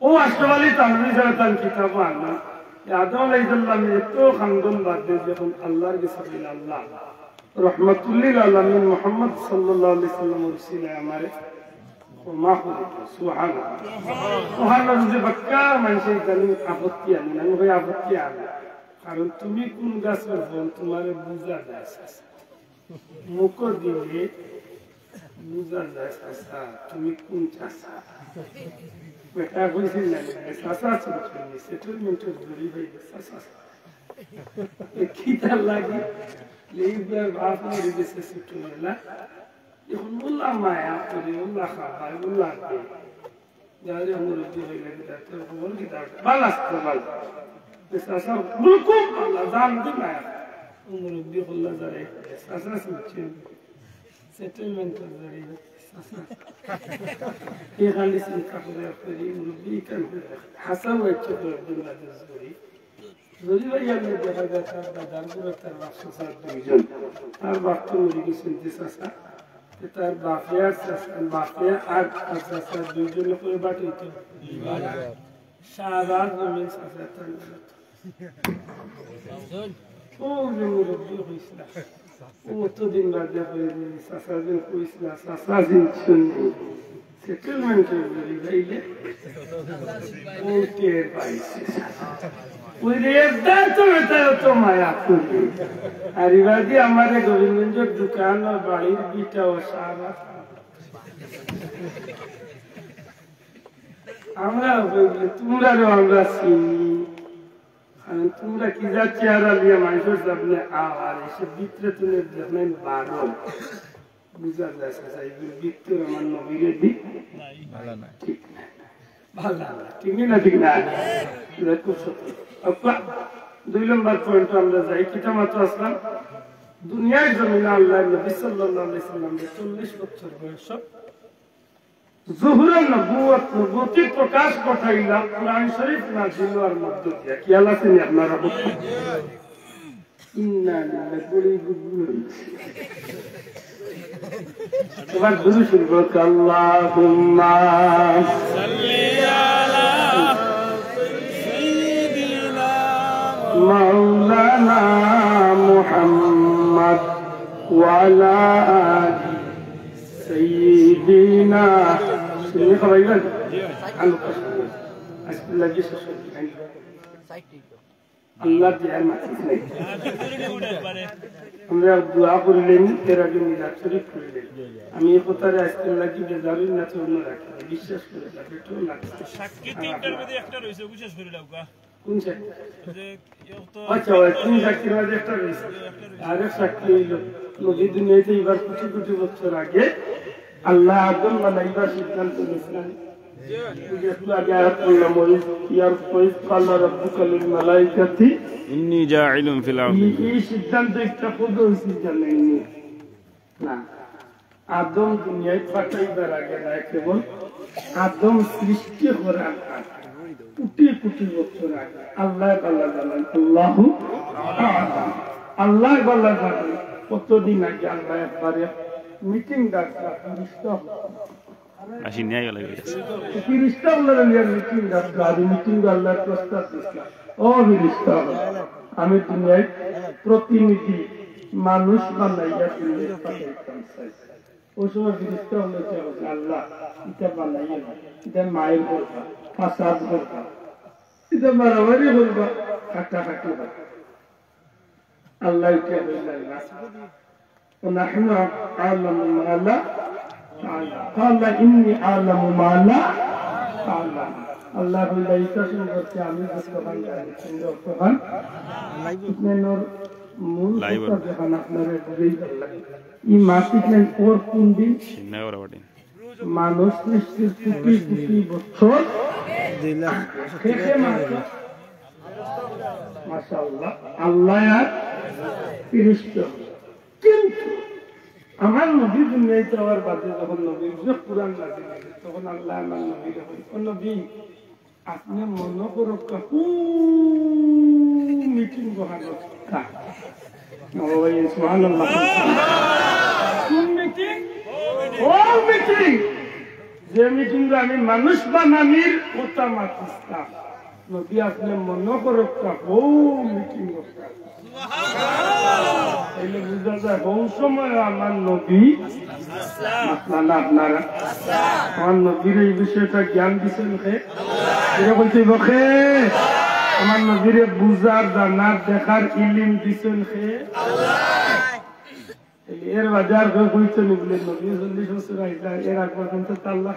ও আশরাফ তানভীর জালাতান কিতাব আনা আদম আলাইহিস সালাম এত খানদান বাদ দিয়ে যখন আল্লাহর কাছে গেলেন, আল্লাহ রহমাতুল্লিল আলামিন মুহাম্মদ সাল্লাল্লাহু আলাইহি সাল্লাম রসুলে আমারে মা করে। সুবহানাল্লাহ। সুবহানাল্লাহ। যে বাক্কা মানুষে জানি আপত্তি আনি না, ভাই আপত্তি আনি, কারণ তুমি কোন গাছের ফল তোমার বুঝা যায়, মুখ দিলে বুঝা যায় তুমি কোন চাষা। বেটা বুঝি না চাষা চলছে সেটেলমেন্টের ধরি ভাই চাষা খিদার লাগে লেইবার বাপ মরে গেছে ছোটবেলা, এখন উল্লাহ মায়া করে উল্লাহ খাবার উল্লাহ খাই যারে মুরব্বী হয়ে গেছে তার খবর কি তার ভালো আসতে ভালো চাষা বুলকুম আল্লাহ জান দি মায়া মুরব্বী উল্লাহ যারে চাষা চলছে সেটেলমেন্টের ধরি এখানে চিন্তা করে মুরব্বী কেন হাসান হচ্ছে বাংলাদেশ ধরি যদি ভাই আমি দেখা যায় তার দাদার করে তার বাচ্চা স্যার দুইজন, তার বাচ্চা মরে গেছেন যে চাষা, তার বাপিয়ার বাপিয়া আর চাষা দুইজন করে বাটিত সারা জমিন চাষা তার ও মুরব্বী হয়েছিল অতদিন বাদে হয়ে চাষা দিন কইছিল চাষা দিন শুনলি সেটেলমেন্টের বলি গাইলে ও টের পাইছে আর এবার আমাদের গোবিন্দগঞ্জের দোকান ও বাড়ির বিটা ও সারা আমরা তোমরা আমরা চিনি, তোমরা কি যা চেহারা দিয়ে মানুষের সামনে আর এসে বিত্রে তুলে দেখলেন 12 বুঝা যায় বিত্তর আমার নবীরে দিক ঠিক না, ভালো না, ঠিক না, ঠিক না। দুই নম্বর পয়েন্ট আমরা যাই কিতা মাত্র আসলাম দুনিয়ার জমিনে আল্লাহ নবী সাল্লাল্লাহু আলাইহি সাল্লাম 40 বছর বয়স জুহুরের নবুয়ত প্রকাশ ঘটাইলা কোরআন শরীফ নাযিল হওয়ার মধ্য দিয়ে। কি আল্লাহ তিনি আপনারা বলছেন ইন্না লিল্লাহি বলি গুলো এবার দুরূদ শরীফ আল্লাহুম্মা সাল্লি আলা مولانا محمد وعلى آل سيدنا سنة خبيرا الله جعل ما تسمع আমরা দোয়া করলেন এর আগে মিলাদ শরীফ করলেন আমি এই কথাটা আজকে লাগি বেজারির না চূর্ণ রাখি বিশ্বাস করে এটা লাগছে সাক্ষী তিনটার মধ্যে একটা রয়েছে বিশেষ করে লাগা কোন সাক্ষী আচ্ছা ওই তিন সাক্ষীর মধ্যে একটা রয়েছে আর এক সাক্ষী হইল নবী দুনিয়াতে এবার কোটি কোটি বছর আগে আল্লাহ আদম বানাইবার সিদ্ধান্ত নিয়েছিলেন إني جاعل في الأرض আদম দুনিয়ায় পাঠাইবার আগে না কেবল আদম সৃষ্টি করার কোটি কোটি বছর আগে আল্লাহ আল্লাহ জানেন আল্লাহ আল্লাহ আল্লাহ জানেন কতদিন আগে আল্লাহ একবারে মিটিং ডাকলা আসি নিয়ে গেল ফিরিস্তা মিটিং ডাকলা আর মিটিং আল্লাহর প্রস্তাব দিচ্ছিলাম ও ফিরিস্তা আমি দুনিয়ায় প্রতিনিধি মানুষ বানাইয়া দুনিয়ায় পাঠাইতাম চাই ওই সময় ফিরিস্তা আল্লাহ এটা বানাইয়া এটা মায়ের করবা ফাসাদ করবা এটা মারামারি করবা কাটাকাটি করবা আল্লাহ এটা ونحن أعلم ما لا تعلم قال إني أعلم ما لا تعلم الله بلا يتشن করতে আমি যতক্ষণ জানি ততক্ষণ ইতনেনর মূল কথা যখন আপনারা বুঝেই গেলেন এই মাসিকেন ওর কোন দিন মানুষ সৃষ্টির কোটি বছর থেকে মাশাআল্লাহ আল্লাহ আর ফেরেশতা কিন্তু আমার নবী দুনিয়ায় যাওয়ার বাদে যখন নবীর কুরআন নাযিল হয়েছে তখন আল্লাহ আমার নবীর নবী আপনি মনে করো কাকু মিটিং বহানো সুবহানাল্লাহ কোন মিটিং ও মিটিং যে মিটিং আমি মানুষ বানানির কথা মাতিস্তাম নবী আপনি মনে করো কাকু মিটিং এলে বুঝা যায় বহু সময় আমার নবী আপনারা আমার নবীর এই বিষয়টা জ্ঞান দিচ্ছেন বলছে বখে আমার নবীরে বুঝার জানার দেখার ইলিম দিচ্ছেন এর বাজার কইছেন বলে নবী 40 বছর আইলা এর আগ পর্যন্ত আল্লাহ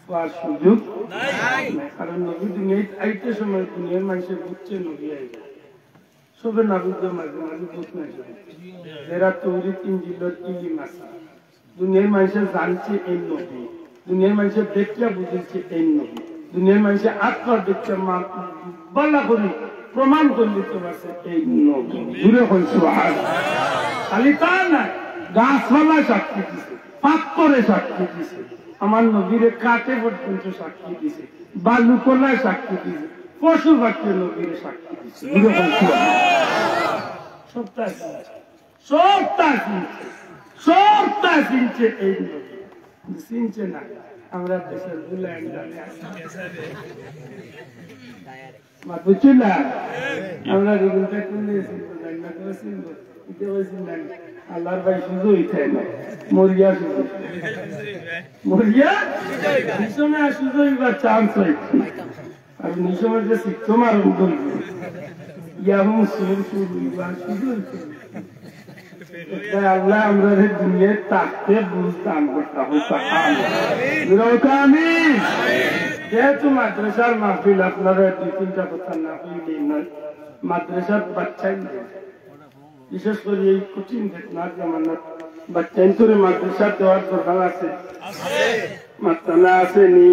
পাওয়ার সুযোগ নাই কারণ নবী দুনিয়ায় আইতে সময় দুনিয়ার মানুষের বুঝছে নবী আইলা সবে না বুঝতে মাঝে মাঝে বুঝতে না এরা তৈরি ইঞ্জিলের ইলিম আছে দুনিয়ার মানুষের জানছে এই নবী দুনিয়ার মানুষের দেখতে বুঝেছে এই নবী দুনিয়ার মানুষের আত্মা দেখতে বলা করি প্রমাণ করে দিতে পারছে এই নবী দূরে হয়েছে খালি তা না গাছপালা সাক্ষী দিছে পাথরে সাক্ষী দিছে আমার নবীরে কাঠে পর্যন্ত সাক্ষী দিছে বালুকলায় সাক্ষী দিছে পশু পাখি নবীরে সাক্ষী দিছে সবটা চিনছে এই নবী চিনছে না আমরা দেশের বুলাইন বুঝছি না আমরা রেগুলটা করলে আল্লাহর ভাই শুধু ইচ্ছাই না মরিয়া শুধু মরিয়া নিসমে শুধু এবার চান্স হয়েছে আর নিসমে যে শিক্ষম আর ইয়াহু শুধু শুধু আল্লাহ আমরা দুনিয়ায় তাকতে বুঝতাম করতাম আমি যেহেতু মাদ্রাসার মাহফিল আপনারা 2-3টা কথা না হইলেই নয় মাদ্রাসার বাচ্চাই বিশেষ করে এই কঠিন ঘটনার জামানার বাচ্চা ইন্তরে মাদ্রাসা দেওয়ার দরকার আছে মাত্রানা আসেনি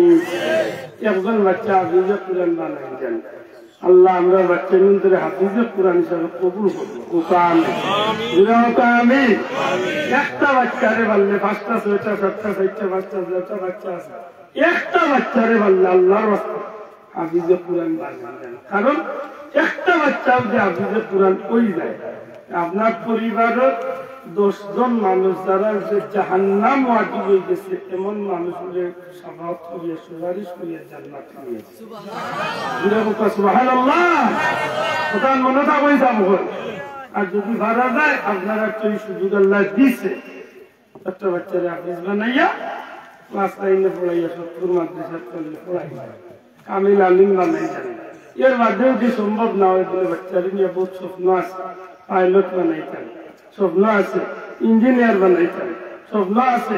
একজন বাচ্চা হাফিজে কোরআন বানাই দেন আল্লাহ আমরা বাচ্চা ইন্তরে হাফিজে কোরআন হিসাবে কবুল করবো আমি একটা বাচ্চারে বললে 5টা 6টা 7টা 8টা 5টা 6টা বাচ্চা আছে একটা বাচ্চারে বললে আল্লাহর রাস্তা হাফিজে কোরআন বানাই দেন কারণ একটা বাচ্চা যে হাফিজে কোরআন ওই যায় আপনার পরিবারের 10 জন মানুষ যারা যে জাহান্নাম ওয়াজিব হয়ে গেছে এমন মানুষের সাফাত করিয়ে সুপারিশ করিয়ে জান্নাত নিয়েছে সুবহানাল্লাহ কথা মনে থাকবে যাবো আর যদি ভাড়া যায় আপনারা তো এই সুযোগ আল্লাহ দিছে একটা বাচ্চারে হাফিজ বানাইয়া ক্লাস 9 পড়াইয়া 70 মাদ্রাসা করলে পড়াইয়া কামিল আলিম বানাই যাবে এর মাধ্যমে যে সম্ভব না হয় বলে বাচ্চারে নিয়ে বহুত স্বপ্ন আছে পাইলট বানাইতেন স্বপ্ন আছে ইঞ্জিনিয়ার বানাইতেন স্বপ্ন আছে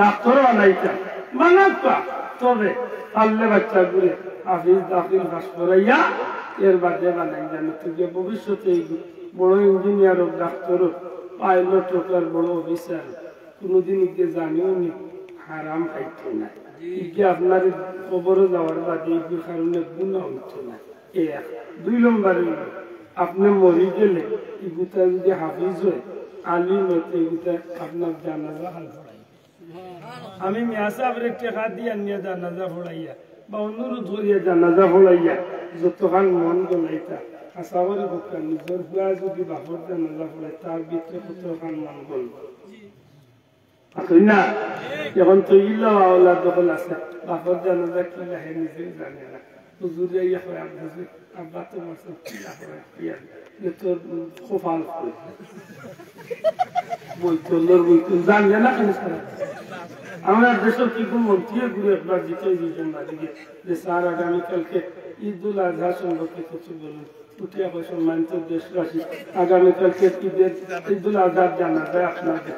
ডাক্তার বানাইতেন বানাবা তবে পারলে বাচ্চা ঘুরে হাফিজ দাখিল পাস করাইয়া এর বাদে বানাই জানো তুই ভবিষ্যতে বড় ইঞ্জিনিয়ার হোক ডাক্তার হোক পাইলট হোক আর বড় অফিসার কোনোদিন ইকে জানিও নি হারাম খাইতো না ইকে আপনার খবরে যাওয়ার বাদে ইকে কারণে গুণা হইতো না 2 নম্বরে আপনি মরি গেলে এগুতা যদি হাফিজ হয় আলিম হতে এগুতা আপনার জানাজা হাল পড়াই আমি মিয়া সাহেবের টাকা দিয়ে নিয়ে জানাজা পড়াইয়া বা অনুরোধ করিয়া জানাজা পড়াইয়া যতক্ষণ মন গলাইতা আসাবরি বক্কা নিজের হুয়া যদি বাপর জানাজা পড়ে তার ভিতরে কত সম্মান করবো আসলে না যখন তৈল আওলাদ যখন আছে বাপর জানাজা কি লাগে নিজেই জানে না হুজুরে ইয়া হয় হুজুর আব্বা তো মাসুদ কি লাগে তোর খোফাল বইতুল জানলে না কেন আমরা দেশের কিছু মন্ত্রী ঘুরে একবার জিতে দিয়েছেন বাড়িকে যে স্যার আগামীকালকে ঈদুল আজহা সম্পর্কে কিছু বলুন উঠিয়া বসে সম্মানিত দেশবাসী আগামীকালকে ঈদুল আজহার জানা যায় আপনাদের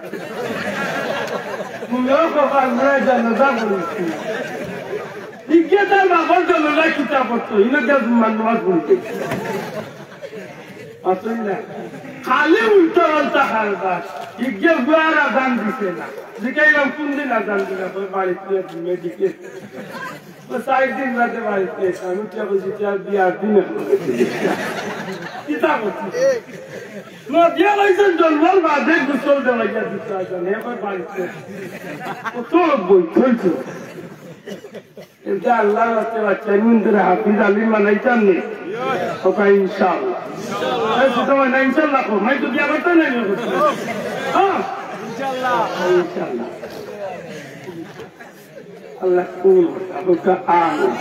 তুমিও কপাল নয় জানাজা বলেছি বিজ্ঞতার বাবার জানাজা কিতাব পড়তো ইনাকে মানবাদ বলতে আসলে না খালি উল্টো পাল্টা খাবার ইজ্ঞের গুয়ার আদান দিছে না জিজ্ঞাইলাম কোন দিন আদান দিলা বাড়িতে মেডিকেল 4 দিন রাতে বাড়িতে আমি উঠিয়া বলছি আর বিয়ার দিনে কিতাব নদিয়া লাইছেন জন্মর বাদে গোসল দেওয়া গিয়া দিতে আসেন এবার বাড়িতে কত বই খেলছে এটা আল্লাহ রাতে বাচ্চা মন্দিরে হাফিজ আলী মানাইতাম নি ওকা ইনশাআল্লাহ তোমার না ইনশাআল্লাহ কো মাই তো বিয়া করতে নাই হ্যাঁ ইনশাআল্লাহ ইনশাআল্লাহ আল্লাহ কুল ওকা আমিন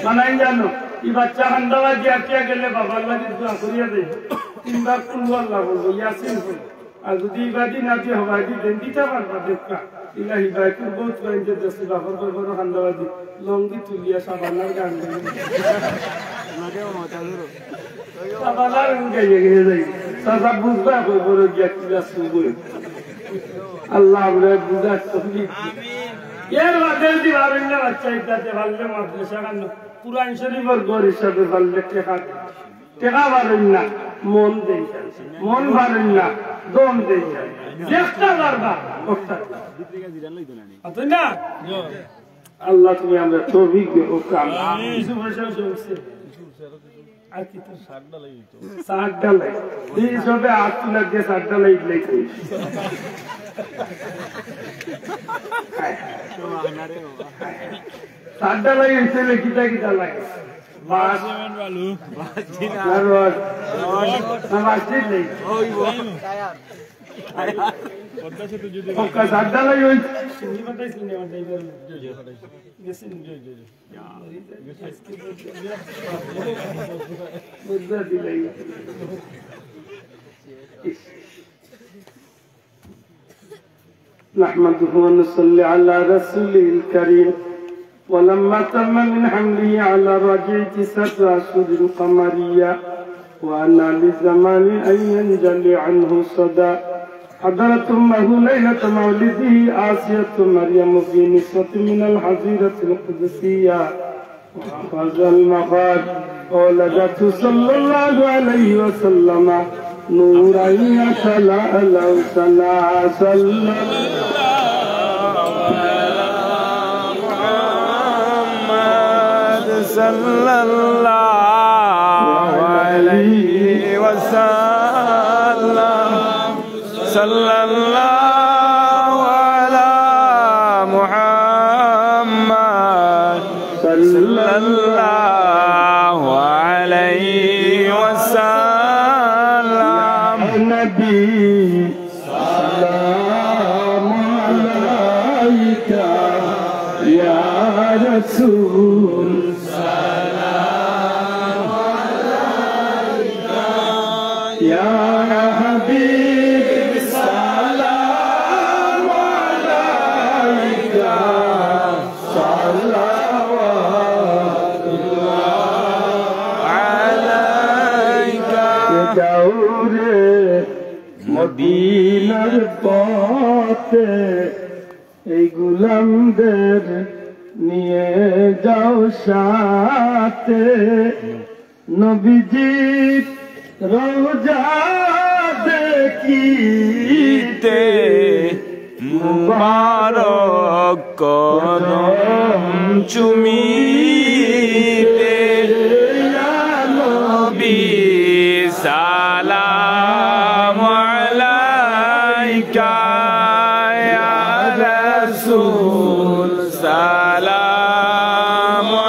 মানাই জানো এই বাচ্চা হান্দাওয়া দিয়া কে গেলে বাবার লাগি দোয়া করিয়া দেই তিনবার কুল আল্লাহ বলবো ইয়াসিন বল আর যদি ইবাদি না দিয়ে হবাদি দেন দিতে পারবা দেখা ইলাহি বাইকুর বহুত বাইন্দে দেশে বাবার বড় হান্দাওয়া দি লঙ্গি তুলিয়া সাবানার গান গাই নাকেও মাথা ধরো সাবানার গাইয়ে গিয়ে যাই সাদা বুঝবা কই বড় গিয়া কিলা সুবই আল্লাহ আমরা বুঝা তৌফিক আমিন এর বাদে দিবারুল্লাহ বাচ্চা ইতাতে ভাললে মাদ্রাসা কান্ন কুরআন শরীফের গর হিসাবে ভাললে টেকা বারুন না মন দেই মন বারুন না দম দেই চেষ্টা করবা না আল্লাহ তুমি আমরা তৌফিক ও কাম কিছু ভাষা শুনছে আর কি তো সাত ডালাই এই সবে আট লাগে সাত ডালাই লাগে সাত ডালাই এসে কিটা কিটা লাগে বাস বালু বাস সমাজে নেই ওকা সাত ডালাই ওই সিনেমাটাই সিনেমাটাই গেছেন বুঝা দিলাই نحمده ونصلي على رسوله الكريم ولما تم من حمله على الرجيع 9 أشهر قمرية وأنى للزمان أن ينجلي عنه صدى حضرت أمه ليلة مولده آسية مريم في نسوة من الحظيرة القدسية وأخذ المغاد ولدته صلى الله عليه وسلم نورا يتلألأ سنا صلى صلى الله عليه وسلم صلى الله على محمد صلى الله عليه وسلم نبي سلام عليك يا رسول سلام عليك يا حبيب سلام عليك صلوات الله عليك دوري মদিনার পথে এই গোলামদের নিয়ে যাও সাথে নবীজি রোজা দেখিতে মুবারক কদম চুমিতে ইয়া নবী সালাম আলাইকা ইয়া রাসূল সালাম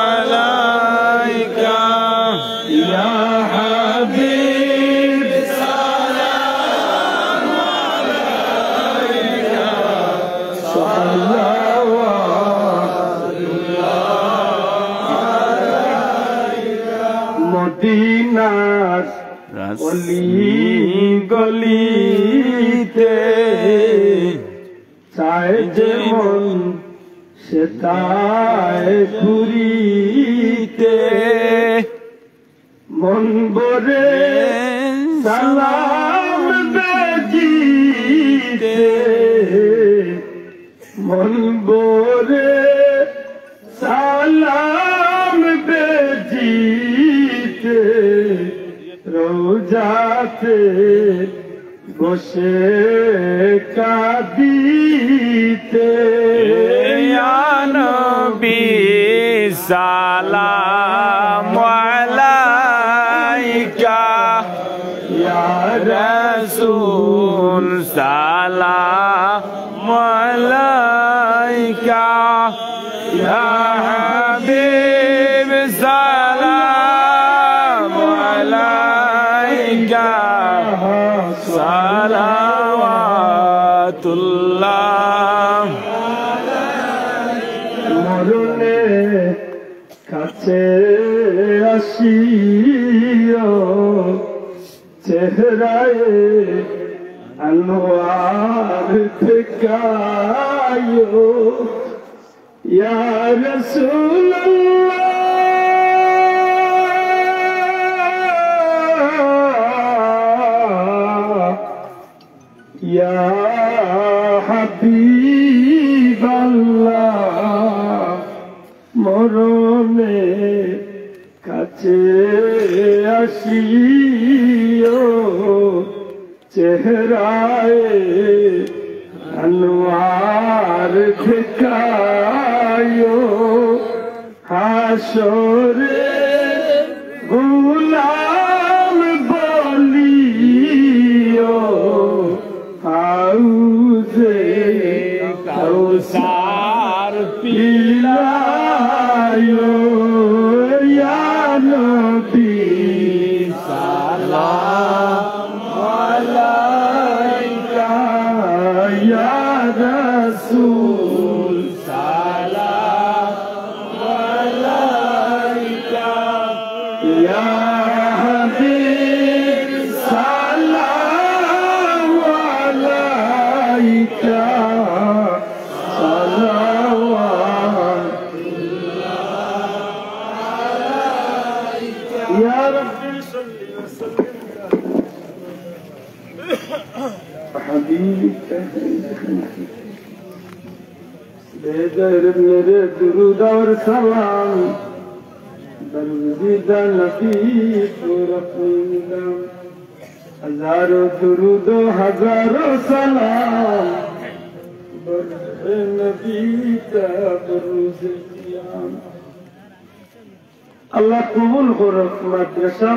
আলাইকা ইয়া মদিনার অলি গলিতে চায় যে মন সে তাই ঘুরিতে মন বরে সালাম বেজিতে মন বরে সালাম বেজিতে রোজাতে বসে কাঁদিতে ইয়া নবী সালাম আলাইকা ইয়া রাসূল সালাম আলাইকা ইয়া হাবিব সালাম আলাইকা সালাওয়াতুল্লাহ মরণে কাছে আসিও চেহারায় আনোয়ার দেখায়ো ইয়া রাসূলুল্লাহ ইয়া হাবিবাল্লাহ মরণে কাছে আসিও চেহারায় আনোয়ার দেখায়ো হাসরে গুলাম বলিও হাউজে কাউসার পিলায়ো ইয়া নবী সালাম আলাইকা ইয়া রাসূল সালাম আলাইকা ইয়া হাবিব সালাম আলাইকা يا ربي صل وسلم حبيبك بغير मेरे दुरूद और सलाम बंदीदा नबी पर अपनी नाम हजारों दुरूद हजारों सलाम बरए नबी का बरूज क़याम আল্লাহ কবুল করুক মাদ্রাসা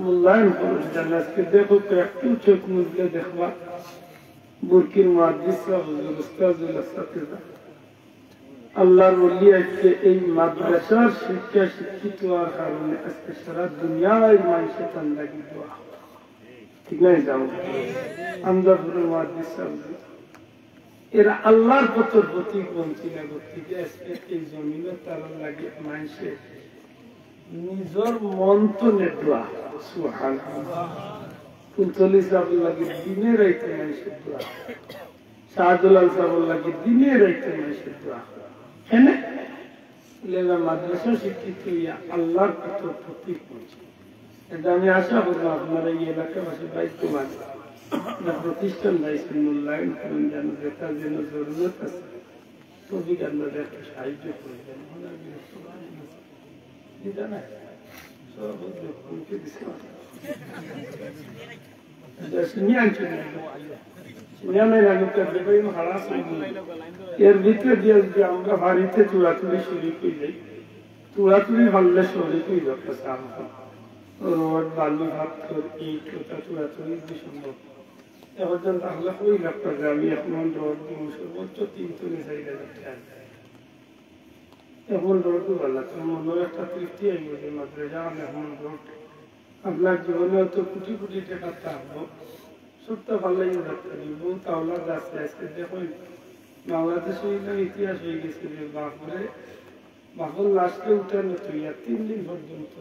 মূল্যায়ন করুক জান্নাতকে দেখো তো একটু চোখ মুজলে দেখবা বুরকির মাদ্রাসা হুজুর উস্তাজুল আসাতিজা আল্লাহর ওলি আজকে এই মাদ্রাসার শিক্ষা শিক্ষিত হওয়ার কারণে আজকে সারা দুনিয়ায় মানুষের তান্দাগি দোয়া ঠিক নাই যাও আমদাপুরের মাদ্রাসা এরা আল্লাহর পথের প্রতীক বঞ্চিত করতে আজকে এই জমিনে তারা লাগে মানুষের নিজের মন তো নেটওয়া সুবহানাল্লাহ কুলতলি সাহেব লাগে দিনে রাইতে মানুষের দোয়া শাহদুলাল সাহেব লাগে দিনে রাইতে মানুষের দোয়া এনে লেলা মাদ্রাসা শিক্ষিত হইয়া আল্লাহর পথের প্রতীক বঞ্চিত এটা আমি আশা করবো আপনারা এই এলাকাবাসী দায়িত্ববান প্রতিষ্ঠান দায়িত্ব মূল্যায়ন করেন যেন যেটা যেন জরুরত আছে তবে আল্লাহ একটা সাহায্য করবেন এর ভিতরে দিয়ে যদি আমরা বাড়িতে চূড়াচুড়ি শরীর হয়ে যাই চূড়াচুড়ি ভাবলে শরীর হয়ে যাচ্ছে রড বালু ভাত ইট ওটা চূড়াচুড়ি সম্ভব এখন তাহলে ওই লাগতো যে আমি এখন রড দিব সর্বোচ্চ 3-4,000 টাকা এখন রোডও ভালো লাগছে মনে একটা তৃপ্তি আইব যে মাদ্রাসা এখন রোড আপনার জীবনে তো কোটি কোটি টাকা থাকবো সবটা ভালোই রাখতে দিব তাহলে রাস্তা আজকে দেখুন বাংলাদেশে ইতিহাস হয়ে গেছে যে বাপরে বাপর লাস্টে উঠানো তুইয়া 3 দিন পর্যন্ত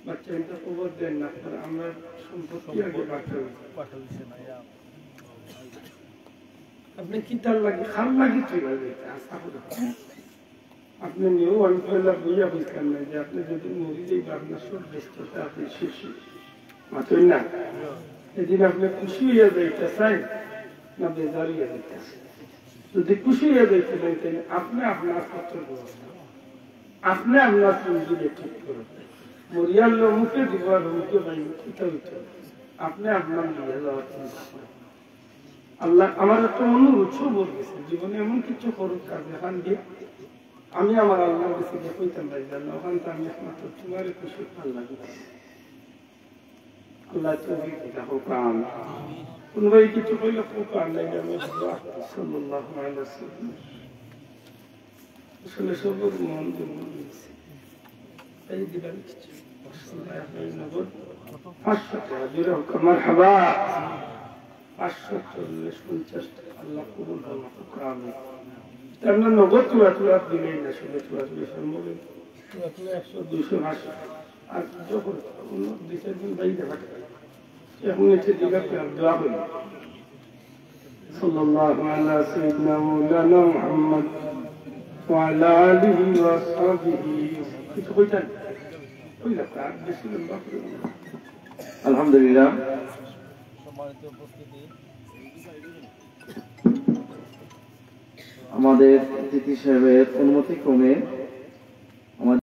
বাচ্চাটা খবর দেন না, আপনার আমরা সম্পত্তি আগে আপনি কি তার লাগে খাল লাগে চলে যেতে আশা করে আপনি নিয়েও আমি পয়লা বুঝা বুঝতাম না যে আপনি যদি মরি যাই বা আপনার সব ব্যস্ততা আপনি শেষ মাতই না এদিন আপনি খুশি হইয়া যাইতে চাই না বেজার হইয়া যাইতে যদি খুশি হইয়া যাইতে চাইতেন আপনি আপনার পত্র ব্যবস্থা আপনি আপনার পুঁজিকে ঠিক করবেন মরিয়ার লোক মুখে দিব আর মুখে ভাই কোথাও হইতে আপনি আপনার নিয়ে যাওয়ার চিন্তা করেন আল্লাহ আমার একটা অনুরোধ বলতেছে জীবনে এমন কিছু করুক কাজ এখান দিয়ে আমি আমার আল্লাহর কাছে গিয়ে কইতাম ভাই জানলাম ওখান থেকে আমি একমাত্র তোমার খুশি আল্লাহ আল্লাহ তৌফিক দিতে হোক কোন ভাই কিছু কইলে হোক আল্লাহ সাল্লাল্লাহু আলাইহি ওয়াসাল্লাম আসলে সবর মন দিয়েছে এই দিবেন কিছু মারহাবা 540-50 টাকা আল্লাহ কবুল করুন আমরা নগদ চুয়া দিলেই না শুনে চুয়া সম্ভব চুয়া 100-200 আর যখন অন্য 2-4 দিন বাই দেখা এখন এসে দিঘাতে আর দোয়া করি সাল্লাল্লাহু আলা সাইয়্যিদিনা মাওলানা মুহাম্মদ ওয়া আলা আলিহি ওয়া সাহবিহি কিছু কইতেন কইলা তার বেশি লম্বা করে আলহামদুলিল্লাহ আমাদের অতিথি সাহেবের অনুমতি ক্রমে